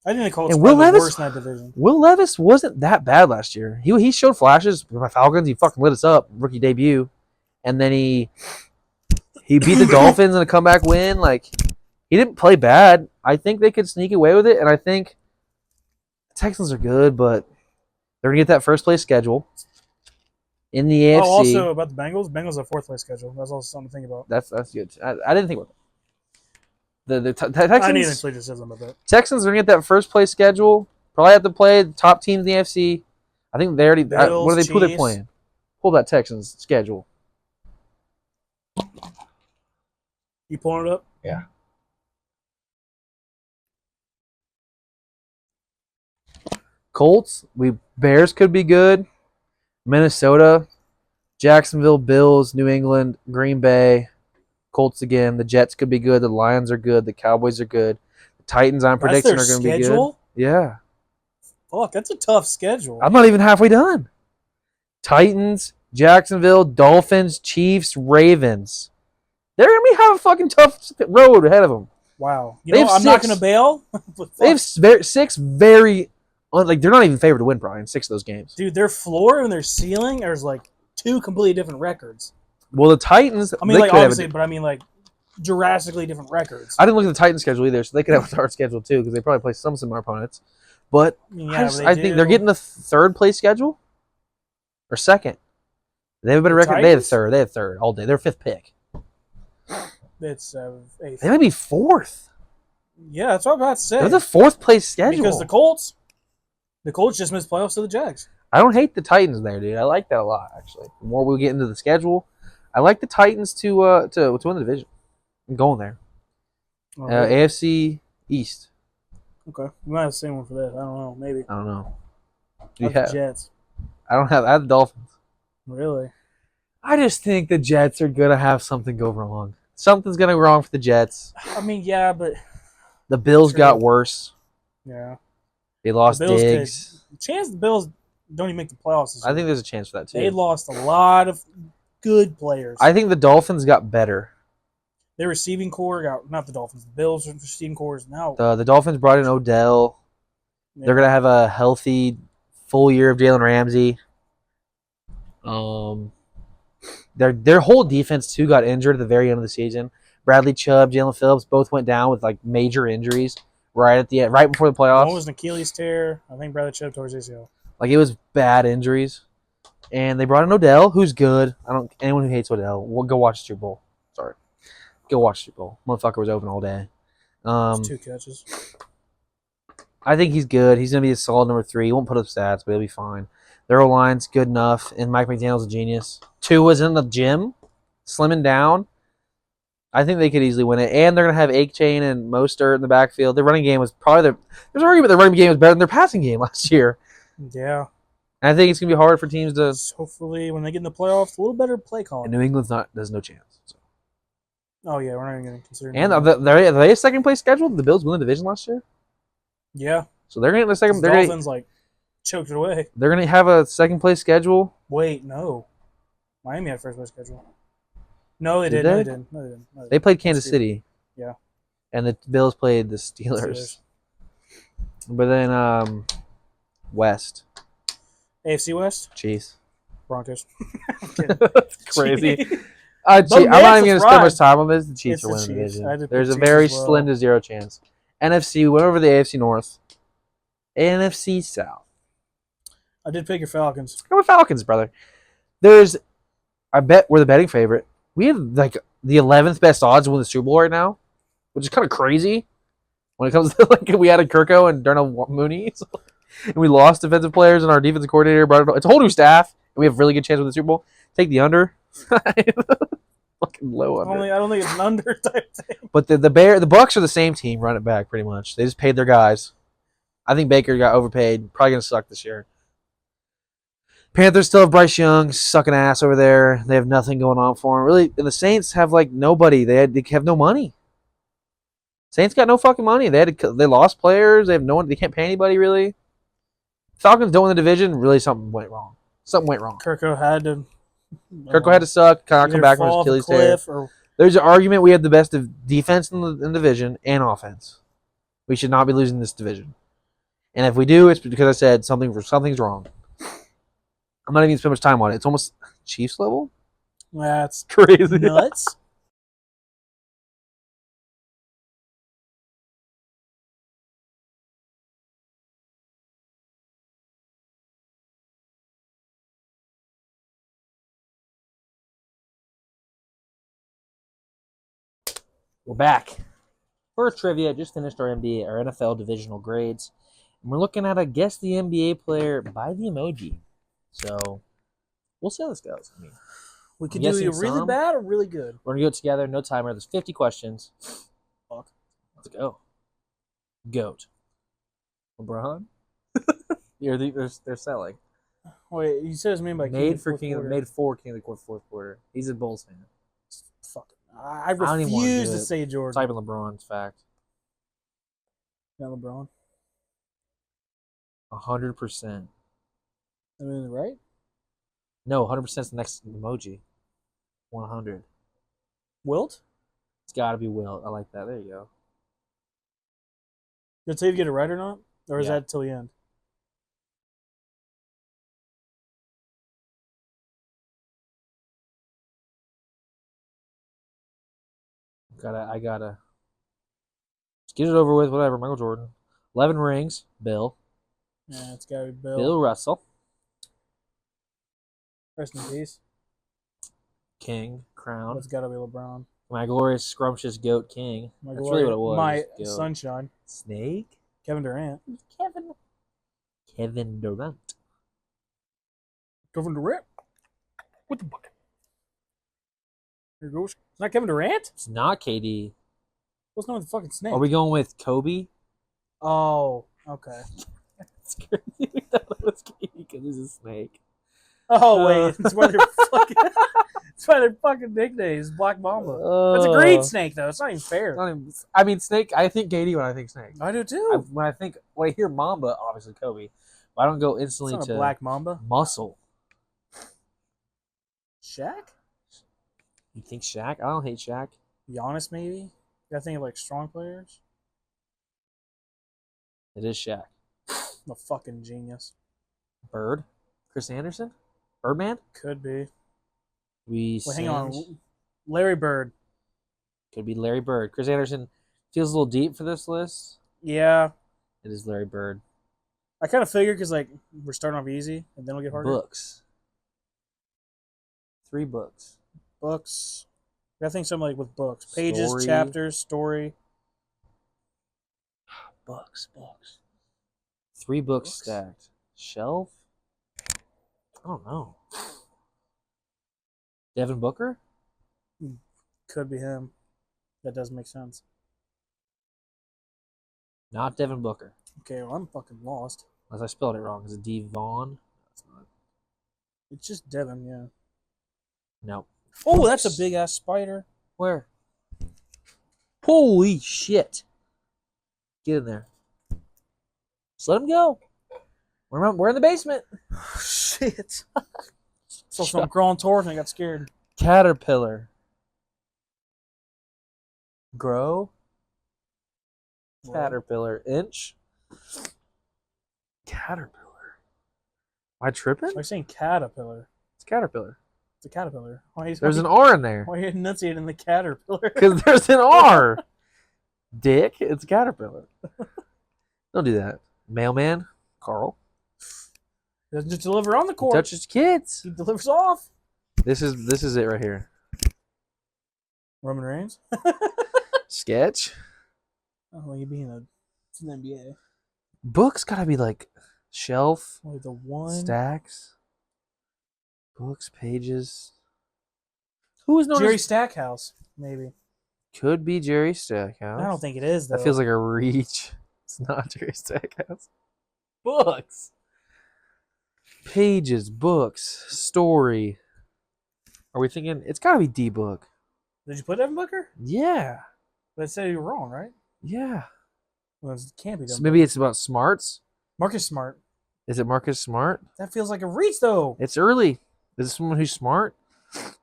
I think the Colts And are Will the Levis- worst in that division. Will Levis wasn't that bad last year. He showed flashes with my Falcons. He fucking lit us up, rookie debut, and then he beat the Dolphins in a comeback win. Like, he didn't play bad. I think they could sneak away with it, and I think the Texans are good, but they're gonna get that first place schedule in the AFC. Oh, also about the Bengals. Bengals have fourth place schedule. That's also something to think about. That's good. I didn't think about that. The I need to Texans. include just about that. Texans are gonna get that first place schedule, Probably have to play the top teams in the AFC. I think they already. Bills, What are they? Who they Chiefs. playing? Pull that Texans schedule. You pulling it up? Yeah. Colts. Bears could be good. Minnesota, Jacksonville, Bills, New England, Green Bay, Colts again. The Jets could be good. The Lions are good. The Cowboys are good. The Titans, I'm That's predicting, their are going to be good. schedule? Yeah. Fuck, that's a tough schedule. I'm not even halfway done. Titans, Jacksonville, Dolphins, Chiefs, Ravens. They're going to have a fucking tough road ahead of them. Wow. They have I'm not 6. going to bail. But They have fuck. 6 very, like, they're not even favored to win, Brian, 6 of those games. Dude, their floor and their ceiling are like 2 completely different records. Well, the Titans, I mean, they like, could have obviously, but I mean, like, drastically different records. I didn't look at the Titans schedule either, so they could have a hard schedule too because they probably play some similar opponents. But Yeah, I think they're getting the third place schedule or second. They have a better The record. They have Titans? third. They have third all day. They're 5th pick. It's eighth. They might be 4th. Yeah, that's what I'm about to say. They're the 4th place schedule. Because the Colts just missed playoffs to the Jags. I don't hate the Titans there, dude. I like that a lot actually. The more we get into the schedule, I like the Titans to win the division. I'm going there. Oh, really? AFC East. Okay, we might have the same one for that. I don't know. Maybe. I don't know. The Jets. I don't have. I have the Dolphins. Really? I just think the Jets are gonna have something go wrong. Something's gonna go wrong for the Jets. I mean, yeah, but The Bills True. got worse. yeah. They lost The Bills Diggs. Chance the Bills don't even make the playoffs this I year. think there's a chance for that too. They lost a lot of good players. I think the Dolphins got better. Their receiving core got not the Dolphins. The Bills' receiving core is now. The Dolphins brought in Odell. Yeah. They're gonna have a healthy full year of Jalen Ramsey. Their whole defense too got injured at the very end of the season. Bradley Chubb, Jalen Phillips both went down with like major injuries right before the playoffs. One was an Achilles tear. I think Bradley Chubb tore his ACL. Like it was bad injuries, and they brought in Odell, who's good. Anyone who hates Odell, go watch the Super Bowl. Sorry, go watch the Super Bowl. Motherfucker was open all day. It's 2 catches. I think he's good. He's gonna be a solid number 3. He won't put up stats, but he'll be fine. Their O-line's good enough, and Mike McDaniel's a genius. 2 was in the gym, slimming down. I think they could easily win it, and they're gonna have Chain and Mostert in the backfield. Their running game was probably there's an argument their running game was better than their passing game last year. Yeah. And I think it's gonna be hard for teams to. Hopefully, when they get in the playoffs, a little better play calling. And New England's there's no chance. So. Oh yeah, we're not even going to consider. And are they a second place scheduled? The Bills won the division last year, Yeah. so they're gonna get the second. The Dolphins like choked it away. They're gonna have a second place schedule. Wait, no. Miami had first place schedule. No, they Did didn't. No, they? they didn't. No, they didn't. No, they They didn't. played Kansas That's City. Yeah. And the Bills played the Steelers. But then West. AFC West, Chiefs. Broncos. Crazy. Chiefs. I'm not even going to spend ride. much time on this. The Chiefs It's are the winning the Chiefs. division. I had to There's pick a Chiefs very as well. slim to zero chance. NFC went over the AFC North. NFC South. I did pick your Falcons. Go with Falcons, brother. I bet we're the betting favorite. We have like the 11th best odds to win the Super Bowl right now, which is kind of crazy. When it comes to like we added Kirko and Darnell Mooney, and we lost defensive players and our defensive coordinator brought it's a whole new staff, and we have a really good chance with the Super Bowl. Take the under. Fucking low under. I don't think it's an under type thing. But the Bucks are the same team, run it back pretty much. They just paid their guys. I think Baker got overpaid. Probably gonna suck this year. Panthers still have Bryce Young sucking ass over there. They have nothing going on for him. Really, and the Saints have like nobody. They have no money. Saints got no fucking money. They lost players. They have no one. They can't pay anybody really. Falcons don't win the division. Really, something went wrong. Kirko had to. Kirko had to suck. Kind of come back from his fall off a Achilles tear. cliff. There's an argument we have the best of defense in the division and offense. We should not be losing this division. And if we do, it's because I said something's wrong. I'm not even spending much time on it. It's almost Chiefs level. That's Crazy. nuts. We're back. For trivia, just finished our NFL divisional grades. And we're looking at a guess the NBA player by the emoji. So we'll see how this goes. I mean, We could I'm do guessing either really some. bad or really good. We're gonna go together, no timer. There's 50 questions. Fuck. Let's go. Goat. LeBron. They're selling. Wait, you said it's made by Made for King of the made for King of the Court fourth quarter. He's a Bulls fan. Fuck. I don't even wanna refuse do to it. say Jordan. Type in LeBron's fact. Yeah, LeBron. 100%. I mean, right? No, 100% is the next emoji. 100. Wilt? It's got to be Will. I like that. There you go. Did it say if you get it right or not? Or is Yeah. that till the end? I gotta. Just get it over with. Whatever. Michael Jordan. 11 rings. Bill. Yeah, it's gotta be Bill. Bill Russell. Rest in peace. King. Crown. It's gotta be LeBron. My glorious, scrumptious goat king. My That's really what it was. My Goat. sunshine. Snake. Kevin Durant. Kevin Durant. Kevin Durant? What the fuck? Here goes. It's not Kevin Durant? It's not KD. What's not with the fucking snake? Are we going with Kobe? Oh, okay. It's crazy. We thought it was KD because he's a snake. Oh wait, it's why they're fucking. It's why their fucking nickname is Black Mamba. That's a great snake though. It's not even fair. I mean, snake. I think KD when I think snake. I do too. When I hear Mamba, obviously Kobe. But I don't go It's instantly not to a Black Mamba. muscle. Shaq? You think Shaq? I don't hate Shaq. Giannis maybe? You gotta think of like strong players. It is Shaq. I'm a fucking genius. Bird. Chris Anderson. Birdman. Could be. We Wait, hang on. Larry Bird. Could be Larry Bird. Chris Anderson feels a little deep for this list. Yeah. It is Larry Bird. I kind of figured because like we're starting off easy and then we'll get harder. Books. 3 books. Books. I think something like with books. Pages, Story. chapters, story. Books. 3 books Books? stacked. Shelf. I don't know. Devin Booker? Could be him. That does make sense. Not Devin Booker. Okay, well, I'm fucking lost. Unless I spelled it wrong. Is it Devon? That's not. It's just Devin, yeah. No. Oh, that's a big ass spider. Where? Holy shit. Get in there. Just let him go. We're in the basement. Shit. So some crawling towards me, I got scared. Caterpillar. Grow. Caterpillar. Inch. Caterpillar. Am I tripping? Why are you saying caterpillar? It's caterpillar. It's a caterpillar. There's an R in there. Why are you enunciating the caterpillar? Because there's an R. Dick. It's a caterpillar. Don't do that. Mailman. Carl. He doesn't just deliver on the court. Touches kids. He delivers off. This is it right here. Roman Reigns. Sketch. Oh, well, you being it's an NBA. Books gotta be like shelf, Only the one. stacks, books, pages. Who is known Jerry as Stackhouse, maybe. could be Jerry Stackhouse. I don't think it is though. That feels like a reach. It's not Jerry Stackhouse. Books, pages, books, story. Are we thinking it's gotta be D book? Did you put Devin Booker? Yeah, But it said you were wrong, right? yeah. Well, it can't be So Devin maybe it's about smarts. Booker. Marcus Smart. Is it Marcus Smart? That feels like a reach though. It's early. Is it someone who's smart?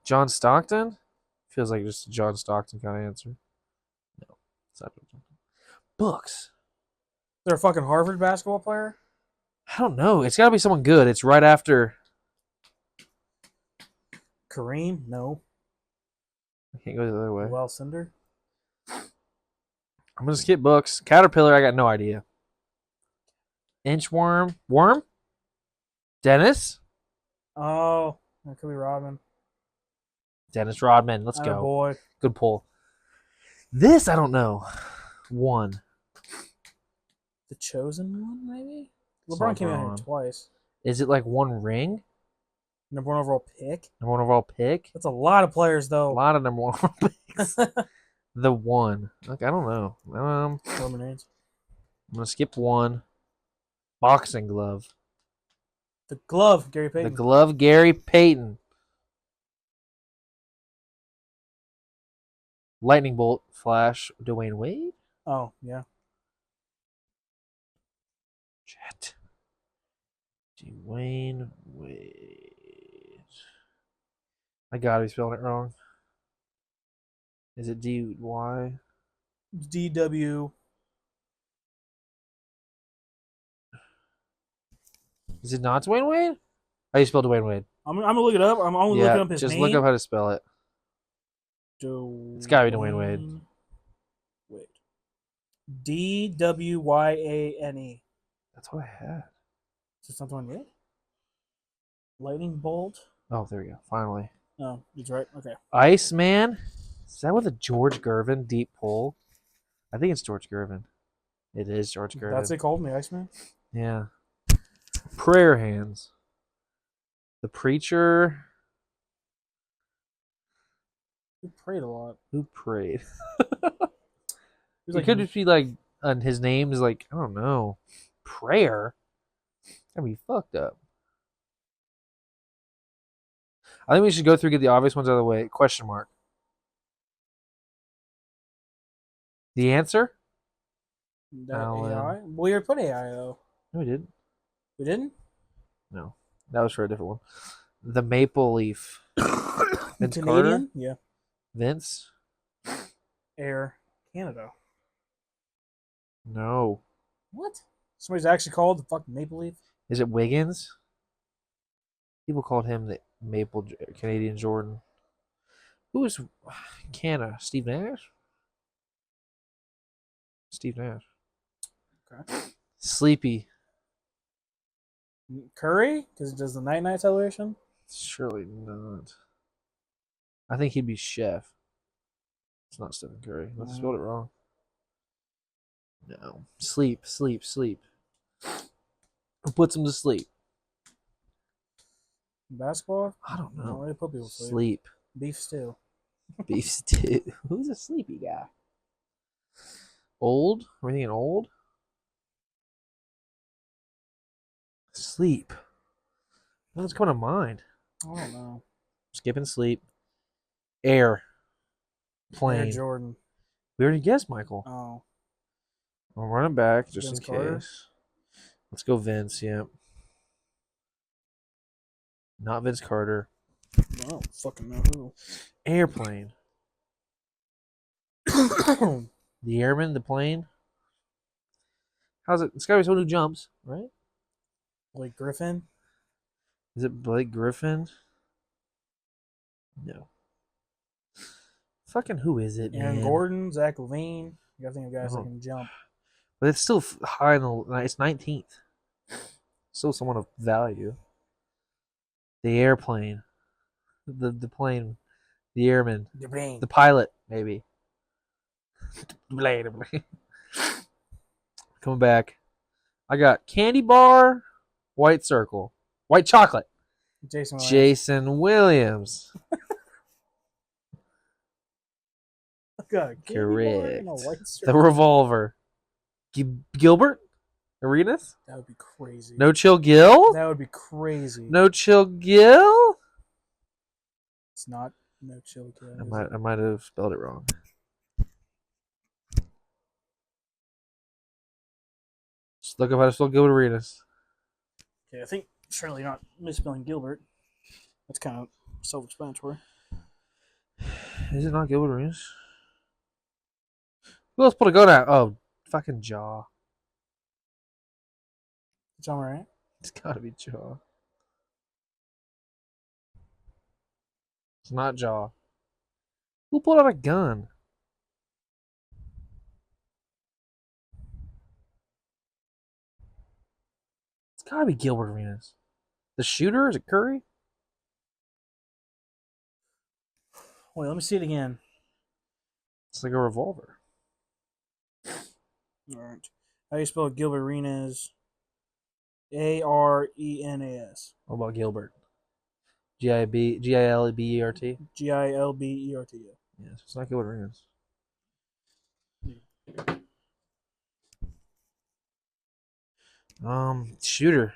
John Stockton? Feels like just a John Stockton kind of answer. No. It's not John Stockton. Books. They're a fucking Harvard basketball player. I don't know. It's got to be someone good. It's right after. Kareem? No. I can't go the other way. Well, Cinder? I'm going to skip books. Caterpillar, I got no idea. Inchworm. Worm? Dennis? Oh, that could be Rodman. Dennis Rodman. Let's go. Boy. Good pull. This, I don't know. 1. The Chosen One, maybe? It's LeBron not came out LeBron. here twice. Is it like one ring? Number 1 overall pick? Number one overall pick? That's a lot of players, A though. lot of number one overall picks. The one. Like, I don't know. Lemonades. I'm going to skip one. Boxing glove. The glove, Gary The Payton. glove, Gary Payton. Lightning bolt, flash, Dwayne Wade. Oh, yeah. Shit. Dwayne Wade. I gotta be spelling it wrong. Is it D-Y? DW. Is it not Dwayne Wade? How do you spell Dwayne Wade? I'm going to look it up. I'm only Yeah, looking up his just name. look up how to spell it. It's gotta be Dwayne Wade. Wait. DWYANE. That's what I had. Is it something Wade? Lightning bolt. Oh, there we go. Finally. Oh, he's right. Okay. Iceman. Is that with a George Gervin deep pull? I think it's George Gervin. It is George Gervin. That's it called me, Iceman? Yeah. Prayer hands. The preacher He prayed a lot. who prayed. He was It like, could just be like his name is like, I don't know, prayer. That'd be fucked up. I think we should go through, get the obvious ones out of the way. Question mark. The answer? that Alan. AI? Well, you already put AI, though. No, we didn't. We didn't? No, that was for a different one. The maple leaf. Vince Canadian? Carter? Yeah. Vince? Air Canada. No. What? Somebody's actually called the fucking Maple Leaf? Is it Wiggins? People called him the Canadian Jordan. Who is Canada? Steve Nash? Steve Nash. Okay. Sleepy. Curry? Because it does the night-night celebration? Surely not. I think he'd be Chef. It's not Stephen Curry. Let's spelled it wrong. No. Sleep. Who puts him to sleep? Basketball? I don't No, know. they put people to sleep. Sleep. Beef stew. Beef stew. Who's a sleepy guy? Old? Are we thinking old? Sleep. What's coming to mind? I don't know. Skipping sleep. Air. Plane. Air Jordan. We already guessed Michael. Oh. I'll run it back just Vince in Carter? case. Let's go Vince, yeah. Not Vince Carter. I don't fucking know who. Airplane. The airman, the plane. How's it? It's gotta be someone who jumps, right? Blake Griffin? Is it Blake Griffin? No. Fucking who is it, Aaron man? Gordon? Zach Levine? You gotta think of guys that Oh. can jump. But it's still high in the. It's 19th. Still someone of value. The airplane. The plane. The airman. Devane. The pilot, maybe. Coming back. I got candy bar, white circle, white chocolate. Jason Williams. Jason Williams. God, candy bar and a Correct. white The circle. revolver. Gilbert Arenas. That would be crazy. No Chill Gill. That would be crazy. No Chill Gill. It's not no chill kill. I might have spelled it wrong. Just look up how to spell Gilbert Arenas. Okay, I think surely not misspelling Gilbert. That's kind of self-explanatory. Is it not Gilbert Arenas? Who else put a gun out? Oh, fucking Jaw. John Morant. It's gotta be Jaw. It's not Jaw. Who pulled out a gun? It's gotta be Gilbert Arenas. The shooter? Is it Curry? Wait, let me see it again. It's like a revolver. All right. How do you spell Gilbert Arenas? Arenas. What about Gilbert? Gilbert. Gilbert. Yes, it's not Gilbert Arenas. Shooter.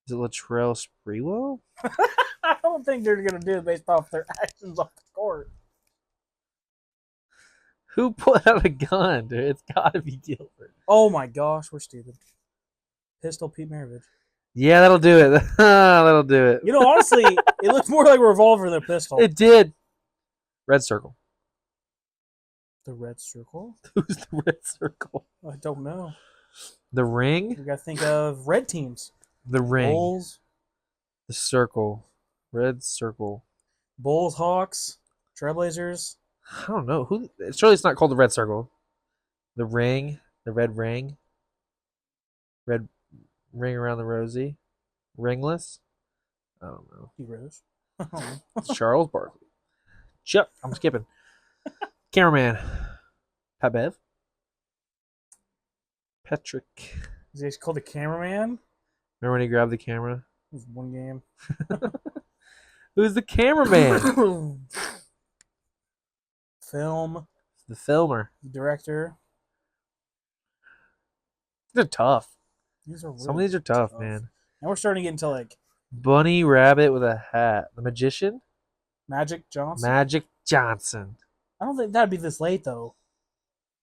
Is it Latrell Sprewell? I don't think they're gonna do it based off their actions off the court. Who put out a gun, dude? It's gotta be Gilbert. Oh my gosh, we're stupid. Pistol Pete Maravich. Yeah, that'll do it. That'll do it. You know, honestly, it looks more like a revolver than a pistol. It did. Red Circle. The Red Circle? Who's the Red Circle? I don't know. The Ring? We gotta think of red teams. The Ring. Bulls. The Circle. Red Circle. Bulls, Hawks, Trailblazers. I don't know. Surely it's not called the Red Circle. The Ring. The Red Ring. Red Ring around the rosy. Ringless. I don't know. He rose. It's Charles Barkley. Chuck. I'm skipping. Cameraman. Pat Bev. Patrick. Is he called the cameraman? Remember when he grabbed the camera? It was one game. Who's the cameraman? Film. The filmer. Director. They're tough. These are really Some of these are tough, man. Now we're starting to get into like Bunny Rabbit with a hat. The Magician? Magic Johnson. Magic Johnson. I don't think that'd be this late though.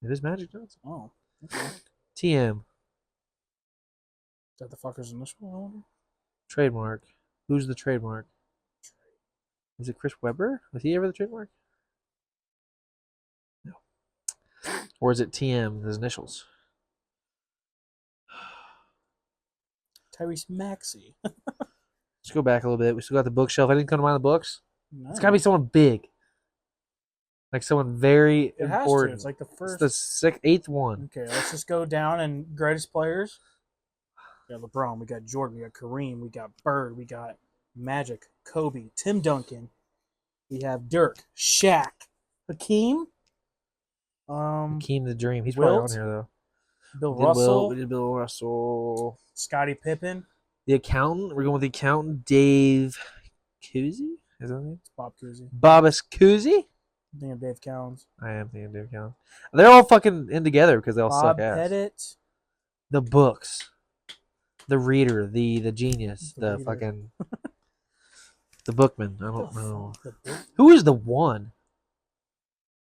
It is Magic Johnson. Oh. Okay. TM. Is that the fucker's initial? Trademark. Who's the trademark? Is it Chris Webber? Was he ever the trademark? No. Or is it TM, his initials? Tyrese Maxey. Let's go back a little bit. We still got the bookshelf. I didn't come to mind the books. No. It's got to be someone big. Like someone very It has important. to. It's like the first. It's the eighth one. Okay, let's just go down and greatest players. We got LeBron, we got Jordan, we got Kareem, we got Bird, we got Magic, Kobe, Tim Duncan. We have Dirk, Shaq, Hakeem. Hakeem the Dream. He's Wilt, probably on here though. Bill We did Russell, We did Bill Russell. Scottie Pippen. The accountant. We're going with the accountant, Dave Cousy. Is that his name? It's Bob Cousy. Bobus Cousy. I think of Dave Cowens. I am thinking Dave Counts. They're all fucking in together because they all Bob suck ass. Pettit. The books. The reader. The genius. The The reader. fucking. The bookman. I don't know. The book. Who is the one?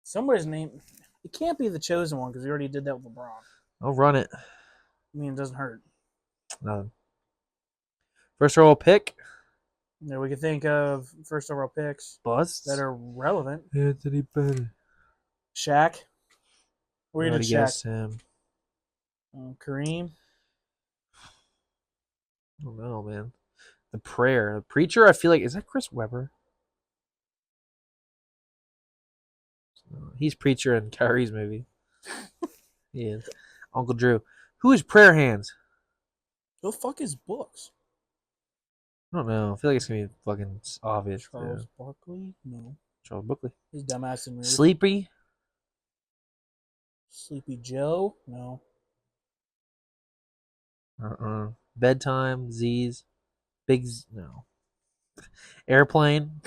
Somebody's name. It can't be the chosen one because we already did that with LeBron. I'll run it. I mean, it doesn't hurt. Nothing. First overall pick. Yeah, we could think of first overall picks Busts. that are relevant. Anthony Bennett. Shaq. Where you did Already Shaq? guessed him. Kareem. I don't know, man. The prayer. The preacher, I feel like, is that Chris Webber? No, he's preacher in Kyrie's movie. He is. Uncle Drew. Who is Prayer Hands? Go fuck his books. I don't know. I feel like it's going to be fucking obvious. Charles Yeah. Barkley? No. Charles Buckley. His dumbass in Sleepy. Sleepy Joe? No. Bedtime. Z's. Big Z. No. Airplane.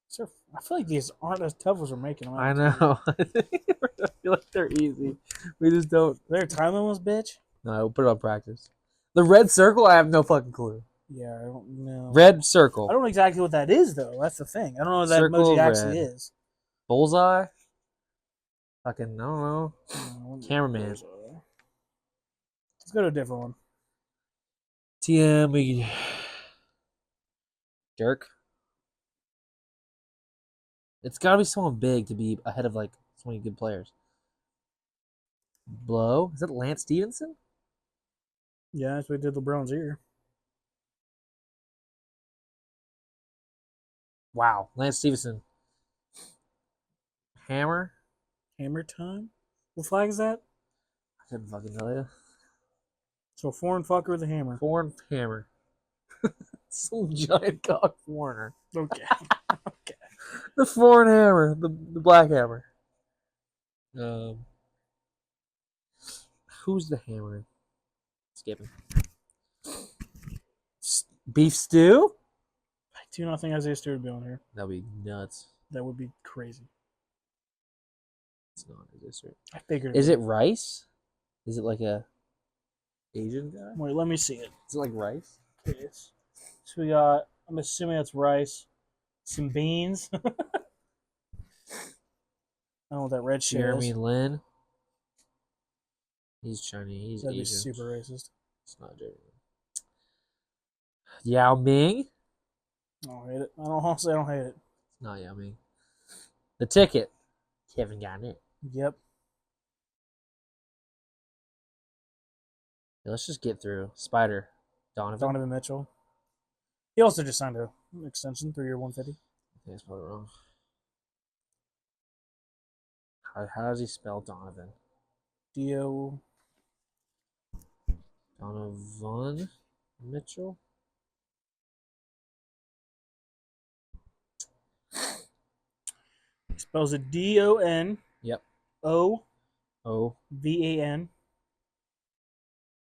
Sir, I feel like these aren't as tough as we're making them. I know. I feel like they're easy. We just don't. They're time limits, bitch? No, we'll put it on practice. The red circle, I have no fucking clue. Yeah, I don't know. Red circle. I don't know exactly what that is, though. That's the thing. I don't know what that Circle emoji of actually red. is. Bullseye. Fucking, I don't know. No, Cameraman. Let's go to a different one. TM. We. Dirk. It's got to be someone big to be ahead of like so many good players. Blow. Is that Lance Stevenson? Yeah, that's what we did LeBron's ear. Wow. Lance Stevenson. Hammer. Hammer time? What flag is that? I couldn't fucking tell you. So foreign fucker with a hammer. Foreign hammer. Some giant cock foreigner. Okay. The foreign hammer. The black hammer. Who's the hammer? Skipping. Beef stew? I do not think Isaiah Stewart would be on here. That'd be nuts. That would be crazy. It's not. Is it? I figured. Is it rice? Is it like a Asian guy? Wait, let me see it. Is it like rice? Okay. So we got. I'm assuming that's rice, some beans. I don't know what that red shit Jeremy is. Lin. He's Chinese. He's That'd be Asian. super racist. It's not Jeremy Lin. Yao Ming. I don't hate it. I don't hate it. It's not Yao Ming. The Ticket. Kevin Garnett. Yep. Yeah, let's just get through. Spider. Donovan Mitchell. He also just signed an extension, 3-year, 150. I think I spelled it wrong. How does he spell Donovan? Dio. Donovan Mitchell? He spells it DON. Yep. O Oh. VAN.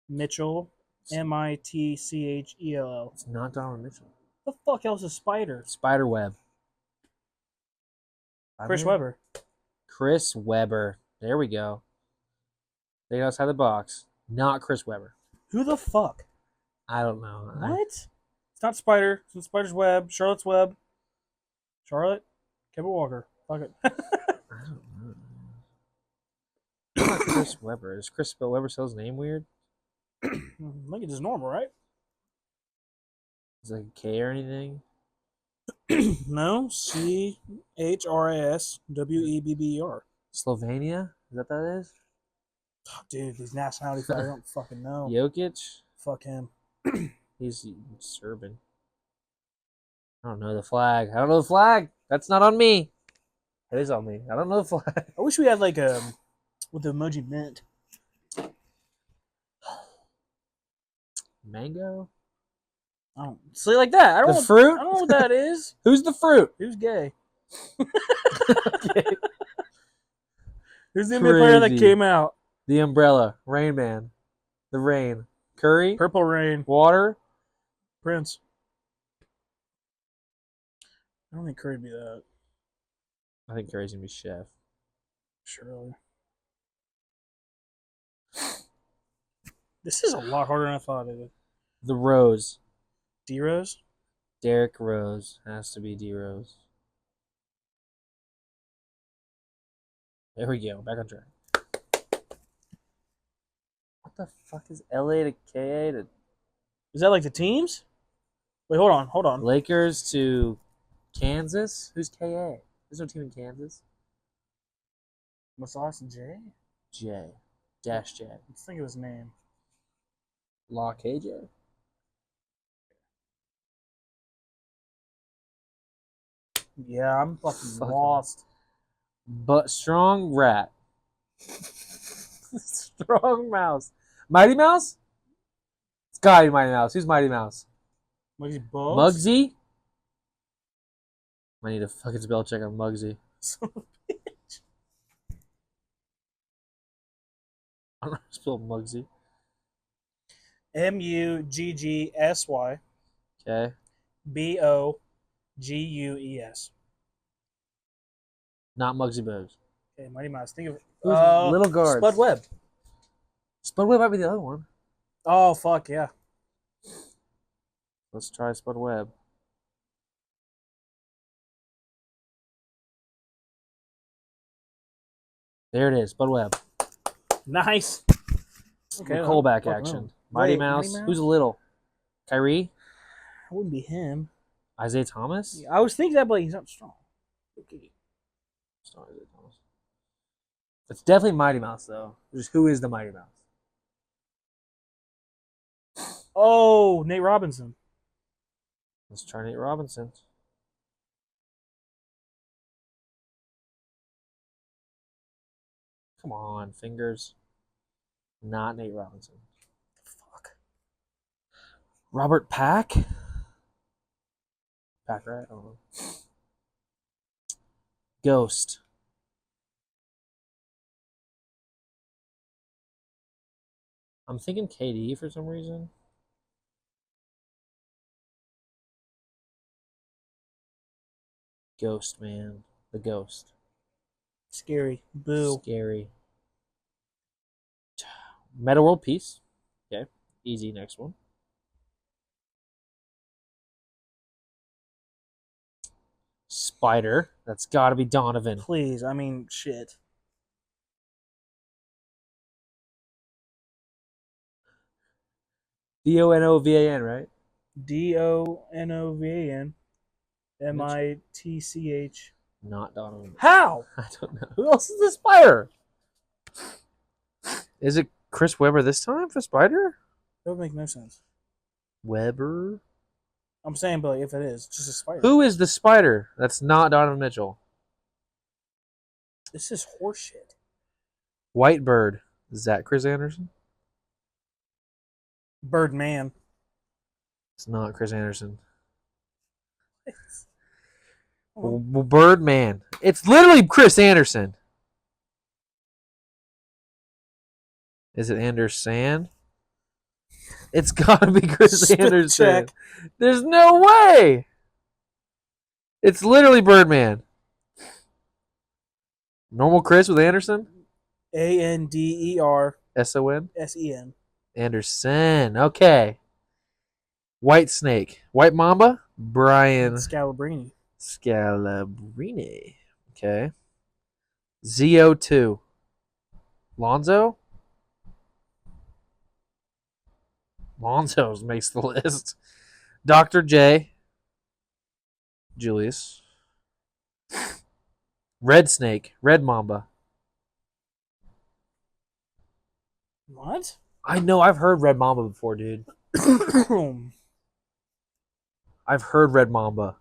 Mitchell. MITCHELL. It's not Donovan Mitchell. The fuck else is Spider? Spiderweb. Chris Webber. Chris Webber. There we go. They outside the box. Not Chris Webber. Who the fuck? I don't know. What? It's not Spider. It's Spider's Web. Charlotte's Web. Charlotte? Kevin Walker. Fuck it. I don't know. Not Chris Webber. Does Chris Webber spell his name weird? I think it's just normal, right? Is it like a K or anything? No. CHRISWEBBER. Slovenia? Is that is? Oh, dude, these nationality flags, I don't fucking know. Jokic? Fuck him. He's Serbian. I don't know the flag. I don't know the flag. That's not on me. It is on me. I don't know the flag. I wish we had like what the emoji meant. Mango? I don't say it like that. I don't. The fruit? I don't know what that is. Who's the fruit? Who's gay? Who's the NBA player that Crazy. came out? The umbrella. Rain Man. The rain. Curry? Purple Rain. Water? Prince. I don't think Curry'd be that. I think Curry's gonna be chef. Surely. This is a lot harder than I thought it would. The Rose. D-Rose? Derrick Rose. Has to be D Rose. There we go. Back on track. What the fuck is LA to KA to Is that like the teams? Wait, hold on. Lakers to Kansas? Who's KA? There's no team in Kansas. What's the last J? J. Dash J. Let's think of his name. Law KJ. Yeah, I'm fucking lost. But strong rat. Strong mouse. Mighty Mouse? It's gotta be Mighty Mouse. Who's Mighty Mouse? Muggsy Bogues? Muggsy? I need a fucking spell check on Muggsy. Son of a bitch. I don't know how to spell Muggsy. Muggsy. Okay. Bogues. Not Muggsy Bogues. Okay, Mighty Mouse. Think of it. Who's Little Guards? Spud Webb. Spudweb might be the other one. Oh, fuck, yeah. Let's try Spudweb. There it is, Spudweb. Nice. Okay, Callback fuck action. no. Mighty Wait, Mouse. Who's little? Kyrie? It wouldn't be him. Isaiah Thomas? Yeah, I was thinking that, but he's not strong. Okay. It's not Isaiah Thomas. It's definitely Mighty Mouse, though. Just who is the Mighty Mouse? Oh, Nate Robinson. Let's try Nate Robinson. Come on, fingers. Not Nate Robinson. Fuck. Robert Pack? Pack, right? I don't know. Ghost. I'm thinking KD for some reason. Ghost, man. The ghost. Scary. Boo. Scary. Meta World Peace. Okay. Easy, next one. Spider. That's got to be Donovan. Please. I mean, shit. Donovan, right? Donovan. Mitch. Not Donovan. How? I don't know. Who else is the Spider? Is it Chris Webber this time for Spider? That would make no sense. Webber? I'm saying, but like, if it is, it's just a spider. Who is the Spider? That's not Donovan Mitchell. This is horseshit. White Bird. Is that Chris Anderson? Birdman. It's not Chris Anderson. Oh. Birdman. It's literally Chris Anderson. Is it Anderson? It's gotta be Chris Spit Anderson. check. There's no way. It's literally Birdman. Normal Chris with Anderson? Anderson. Son? Anderson. Okay. White Snake. White Mamba? Brian Scalabrini. Scalabrini. Okay. ZO2. Lonzo? Lonzo's makes the list. Dr. J. Julius. Red Snake. Red Mamba. What? I know. I've heard Red Mamba before, dude. I've heard Red Mamba.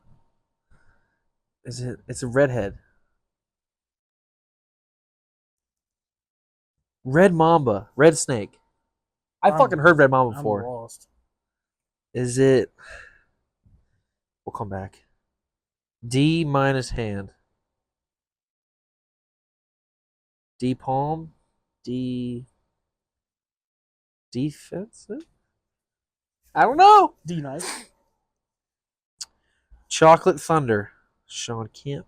Is it? It's a redhead. Red Mamba. Red Snake. I fucking heard Red Mamba before. I'm lost. Is it? We'll come back. D minus hand. D palm. D. Defensive? I don't know. D nice. Chocolate Thunder. Sean Kemp.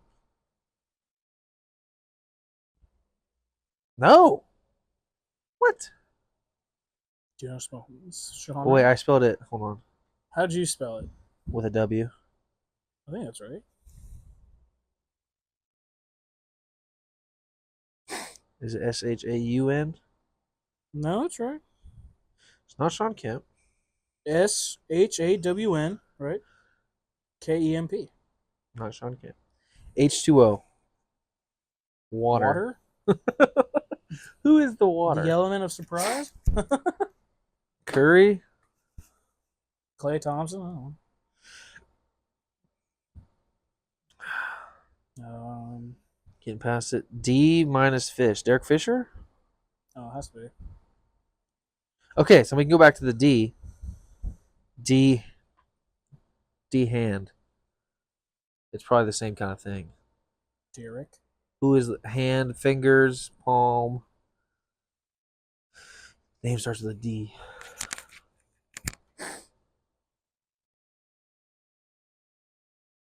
No. What? Do you know spell Sean? Oh, wait, I spelled it. Hold on. How'd you spell it? With a W. I think that's right. Is it Shaun? No, that's right. It's not Sean Kemp. Shawn, right? Kemp. Not Sean Kemp. H2O. Water. Who is the water? The element of surprise? Curry? Clay Thompson? I don't know. Getting past it. D minus Fish. Derek Fisher? Oh, it has to be. Okay, so we can go back to the D. D hand. It's probably the same kind of thing. Derek. Who is hand, fingers, palm? Name starts with a D.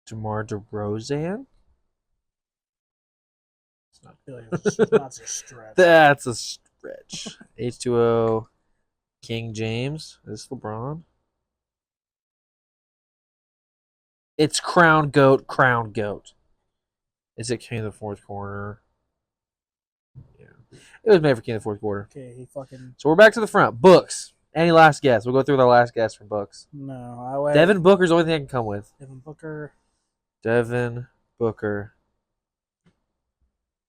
DeMar DeRozan? I feel like that's a stretch. That's a stretch. H2O. King James. Is this LeBron? It's Crown Goat. Is it King of the Fourth Quarter? Yeah. It was made for King of the Fourth Quarter. Okay, he fucking. So we're back to the front. Books. Any last guess? We'll go through the last guess for books. No, I went. Devin Booker's the only thing I can come with. Devin Booker. Devin Booker.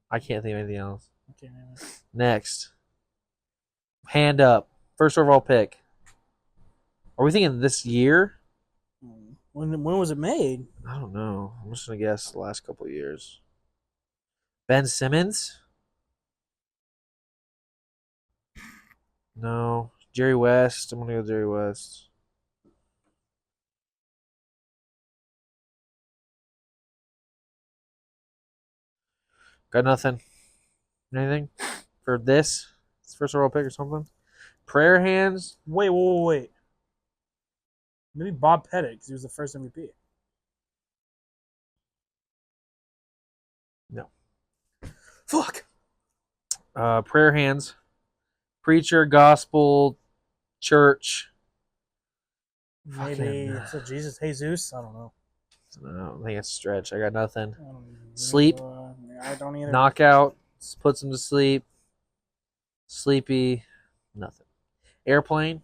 I can't think of anything else. Okay, man. Next. Hand up. First overall pick. Are we thinking this year? When was it made? I don't know. I'm just going to guess the last couple of years. Ben Simmons? No. Jerry West. I'm going to go Jerry West. Got nothing. Anything for this? It's first overall pick or something? Prayer hands. Wait. Maybe Bob Pettit because he was the first MVP. No. Fuck. Prayer hands. Preacher, gospel, church. Maybe so Jesus, Jesus. I don't know. I don't think it's a stretch. I got nothing. I don't Sleep. I don't either. Knockout. Puts him to sleep. Sleepy. Nothing. Airplane.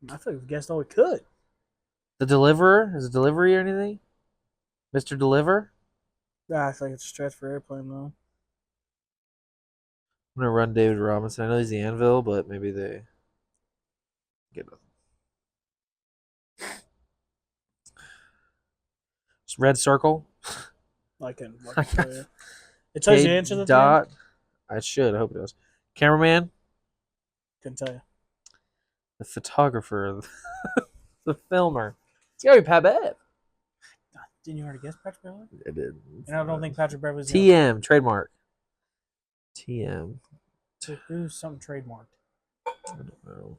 I feel like we've guessed all we could. The Deliverer. Is it delivery or anything? Mr. Deliver. I feel like it's a stretch for airplane though. I'm gonna run David Robinson. I know he's the Anvil, but maybe they get nothing. Just red circle. I can tell you. It tells you the answer to the dot. I should. I hope it does. Cameraman. Couldn't tell you. The photographer. The filmer. It's gotta be Pat Bev. Didn't you already guess Patrick Beverly? I did. And I don't think Patrick Beverly's TM trademark. TM. Who's something trademarked? I don't know.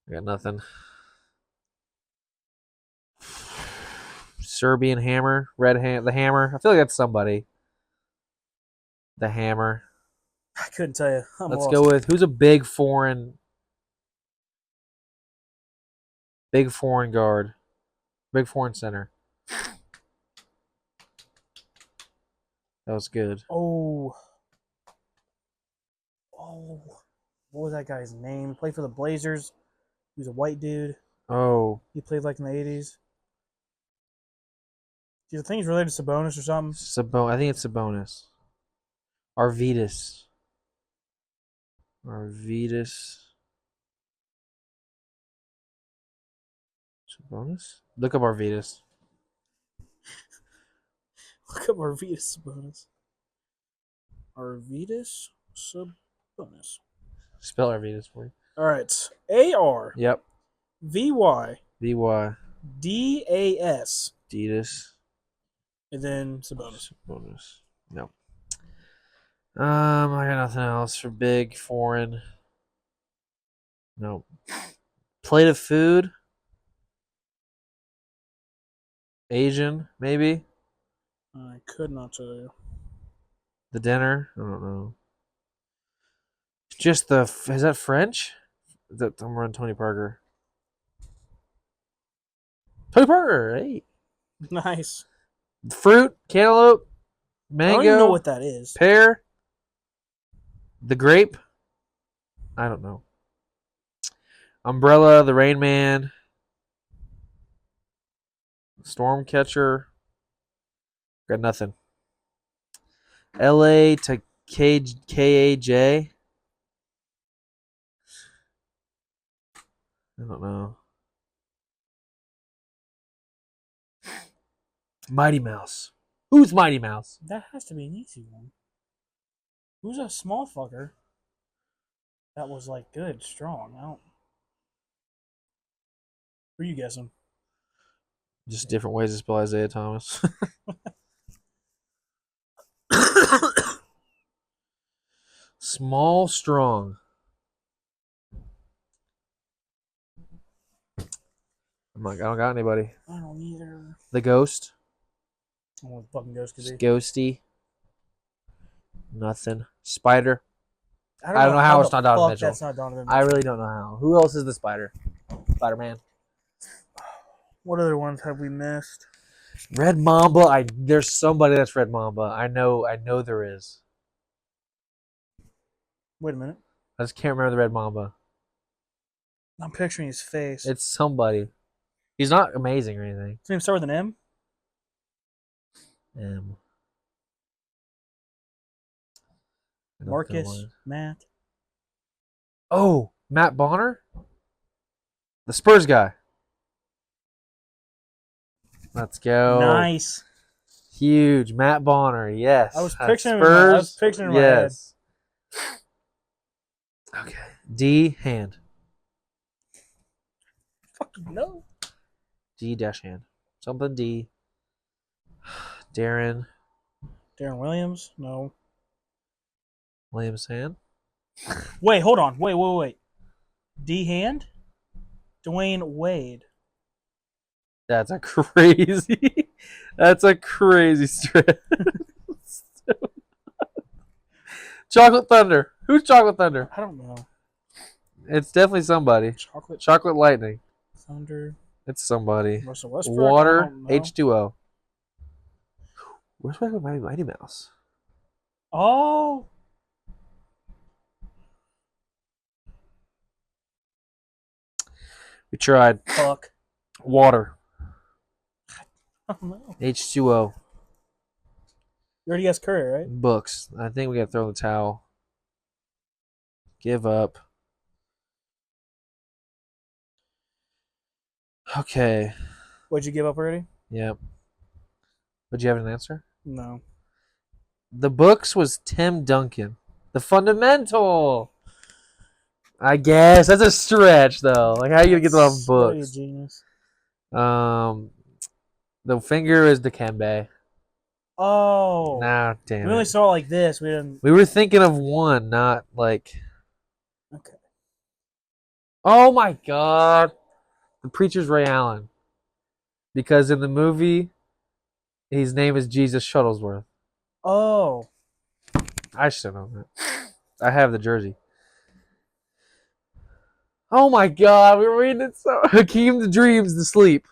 I got nothing. Serbian hammer, red hand, the hammer. I feel like that's somebody. The hammer. I couldn't tell you. Let's go with who's a big foreign guard, big foreign center. That was good. Oh, what was that guy's name? Played for the Blazers. He was a white dude. Oh, He played like in the 80s. Do you think he's related to Sabonis or something? I think it's Sabonis. Arvidas. Sabonis? Look up Arvidas. Look up Arvidas Sabonis. Arvidas Sabonis. Spell Arvidas for you. All right. A-R. Yep. V-Y. V-Y. D-A-S. Adidas. And then Sabonis. No. I got nothing else for big foreign. No. Plate of food. Asian, maybe. I could not tell you. The dinner. I don't know. Just is that French? I'm running Tony Parker. Tony Parker, hey. Nice. Fruit, cantaloupe, mango. I don't even know what that is. Pear. The grape. I don't know. Umbrella, the Rain Man. Storm catcher. Got nothing. LA to KAJ. I don't know. Mighty Mouse. Who's Mighty Mouse? That has to be an easy one. Who's a small fucker that was like good, strong? I don't. Who are you guessing? Just different ways to spell Isaiah Thomas. Small, strong. I'm like, I don't got anybody. I don't either. The Ghost. I don't know what the fucking ghost could be. Ghosty. Nothing. Spider. I don't know how it's not Donovan fuck Mitchell. That's not Donovan Mitchell. I really don't know how. Who else is the Spider? Spider-Man. What other ones have we missed? Red Mamba. There's somebody that's Red Mamba. I know there is. Wait a minute. I just can't remember the Red Mamba. I'm picturing his face. It's somebody. He's not amazing or anything. Does his name start with an M? Marcus, Matt. Oh, Matt Bonner? The Spurs guy. Let's go. Nice. Huge. Matt Bonner, yes. I was picturing him. Spurs, In my head. Okay. D, hand. Fucking no. D dash hand. Something D. Darren Williams? No. Williams hand. Wait, hold on. Wait. D Hand? Dwayne Wade. That's a crazy. That's a crazy stretch. Chocolate Thunder. Who's Chocolate Thunder? I don't know. It's definitely somebody. Chocolate Lightning. Thunder. It's somebody. Russell Westbrook. Water. H2O. Where's my Mighty Mouse? Oh. We tried. Fuck. Water. I don't know. H2O. You already guessed Curry, right? Books. I think we gotta throw in the towel. Give up. Okay. What'd you give up already? Yep. Would you have an answer? No. The books was Tim Duncan. The Fundamental. I guess that's a stretch though. Like how you gonna get that off Gotta be a books? genius. The finger is Dikembe. Oh. Nah, damn We only it. saw it like this. We didn't. We were thinking of one, not like. Okay. Oh my God. The preacher's Ray Allen. Because in the movie, his name is Jesus Shuttlesworth. Oh. I should know that. I have the jersey. Oh my God, we were reading it so. Hakeem the Dreams the Sleep.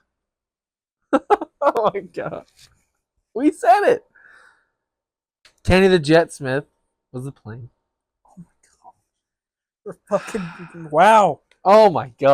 Oh my God. We said it. Kenny the Jet Smith was the plane. Oh my God. We're fucking. Wow. Oh my God.